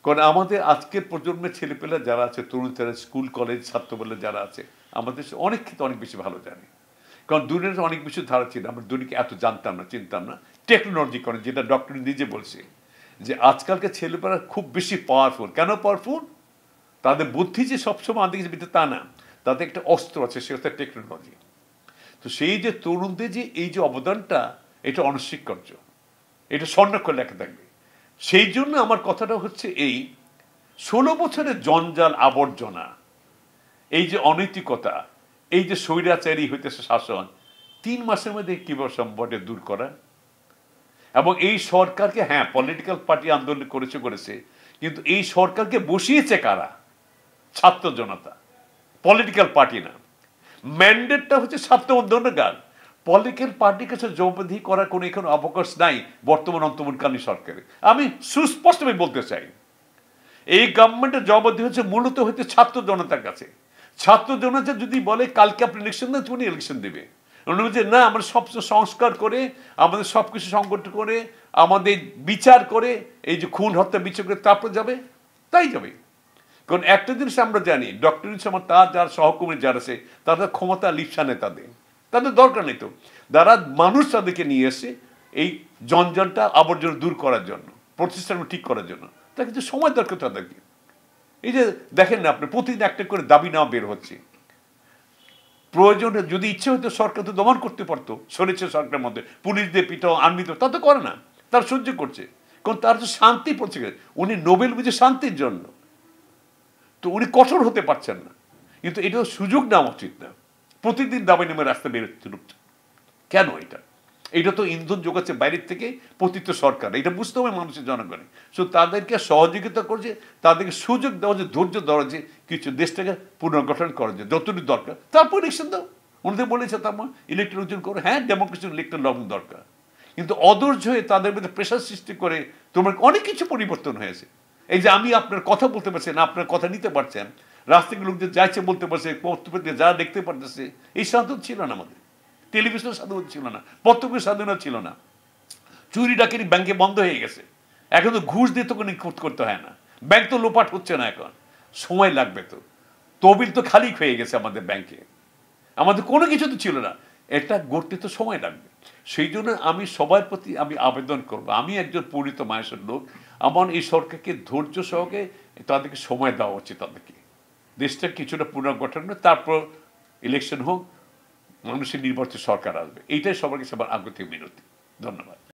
Speaker 1: কারণ আমাদের আজকের প্রজন্মের ছেলেপেলা যারা আছে, তরুণ যারা স্কুল কলেজ ছাত্রবেলা যারা আছে, আমাদের অনেক ক্ষেত্রে অনেক বেশি ভালো জানে। কারণ দুনিয়ার অনেক বেশি ধারা ছিল, আমরা দুনিয়াকে এত জানতাম না, চিনতাম না। টেকনোলজি কারণে, যেটা ডক্টর নিজে বলছে যে আজকালকে ছেলেপেলা খুব বেশি পাওয়ারফুল। কেন পাওয়ারফুল? তাদের বুদ্ধি যে সবসময় আমাদের কাছে তা না, তাদের একটা অস্ত্র আছে, সে হচ্ছে টেকনোলজি। তো সেই যে তরুণদের যে এই যে অবদানটা, এটা অনস্বীকার্য, এটা স্বর্ণাক্ষর লেখা থাকবে। সেই জন্য আমার কথাটা হচ্ছে এই 16 বছরের জঞ্জাল আবর্জনা, এই যে অনৈতিকতা, এই যে স্বৈরাচারী হইতেছে শাসন, 3 মাসের মধ্যে কিভাবে সম্ভব দূর করা? এবং এই সরকারকে, হ্যাঁ পলিটিক্যাল পার্টি আন্দোলন করেছে, কিন্তু এই সরকারকে বসিয়েছে কারা? ছাত্র জনতা, পলিটিক্যাল পার্টি না। ম্যান্ডেটটা হচ্ছে ছাত্র আন্দোলনকার। পলিটিক্যাল পার্টির কাছে জবাবদিহি করার কোনো এখানে অবকাশ নাই বর্তমান অন্তর্বর্তীকালীন সরকারে। আমি সুস্পষ্টভাবে বলতে চাই, এই গভর্নমেন্টের জবাবদিহি হচ্ছে মূলত হচ্ছে ছাত্র জনতার কাছে। ছাত্র জনতা যদি বলে কালকে আপনি ইলেকশন দেন, তুমি ইলেকশন দেবে। যে না, আমরা সব সংস্কার করে, আমাদের সব কিছু সংগঠন করে, আমাদের বিচার করে, এই যে খুন হত্যা বিচার করে তারপর যাবে, তাই যাবে। কারণ একটা জিনিস আমরা জানি, ডক্টর আমার তার যারা সহকর্মী যারা আছে, তাদের ক্ষমতা লিপসা নেতাদের, তাদের দরকার নেই তো। যারা মানুষ তাদেরকে নিয়ে এসে এই জঞ্জালটা আবর্জনা দূর করার জন্য, প্রতিষ্ঠান ঠিক করার জন্য, তা কিন্তু সময় দরকার তাদেরকে। এই যে দেখেন না আপনি, প্রতিদিন একটা করে দাবি নেওয়া বের হচ্ছে। প্রয়োজনে যদি ইচ্ছে হতো সরকার তো দমন করতে পারতো, সরেছে সরকারের মধ্যে পুলিশ দিয়ে পিটাও, আর্মি তো, তা তো করে না, তার সহ্য করছে। কারণ তার তো শান্তি পড়ছে, উনি নোবেল বুঝে শান্তির জন্য, তো উনি কঠোর হতে পারছেন না। কিন্তু এটা সুযোগ নেওয়া উচিত না, প্রতিদিন দাবি নেমে রাস্তা বেরোচ্ছে। কেন? এটা তো ইন্ধন যোগাচ্ছে বাইরের থেকে পতিত সরকার, এটা বুঝতে হবে মানুষের, জনগণের। সো তাদেরকে সহযোগিতা করছে, তাদেরকে সুযোগ দেওয়া, যে ধৈর্য দেওয়া, যে কিছু দেশটাকে পুনর্গঠন করার জন্য যতটুকু দরকার, তারপর ইলেকশন দাও। ওনাদের বলেছে তারপর ইলেকট্রন অর্জন করো, হ্যাঁ ডেমোক্রেসি ইলেকট্রন লগ্ন দরকার। কিন্তু অধৈর্য হয়ে তাদের মধ্যে প্রেশার সৃষ্টি করে তোমার অনেক কিছু পরিবর্তন হয়েছে। এই যে আমি আপনার কথা বলতে পারছি না, আপনার কথা নিতে পারছেন, রাস্তায় লোকদের যাইছে বলতে পারছে, পত্রপত্রিকা যা দেখতে পারতেছে, এই স্বাধীনতা ছিল না আমাদের। টেলিভিশনের স্বাধীনতা ছিল না, পত্রিকার স্বাধীনতা ছিল না, চুরি ডাকাতি ব্যাংকে বন্ধ হয়ে গেছে, এখন তো ঘুষ দিয়ে তোকে নিখুঁত করতে হয় না, ব্যাংক তো লোপাট হচ্ছে না এখন। সময় লাগবে তো, তহবিল তো খালি হয়ে গেছে আমাদের ব্যাংকে, আমাদের কোনো কিছু তো ছিল না, এটা গড়তে তো সময় লাগবে। সেই জন্য আমি সবার প্রতি আমি আবেদন করব, আমি একজন পরিণত মানুষের লোক, আমার এই সরকারকে ধৈর্য সহকারে তাদেরকে সময় দেওয়া উচিত, তাদেরকে দেশটা কিছুটা পুনর্গঠন, তারপর ইলেকশন হোক, মানুষের নির্বাচিত সরকার আসবে। এইটাই সবার কাছে আমার আগ্রহ থেকে বিনতি। ধন্যবাদ।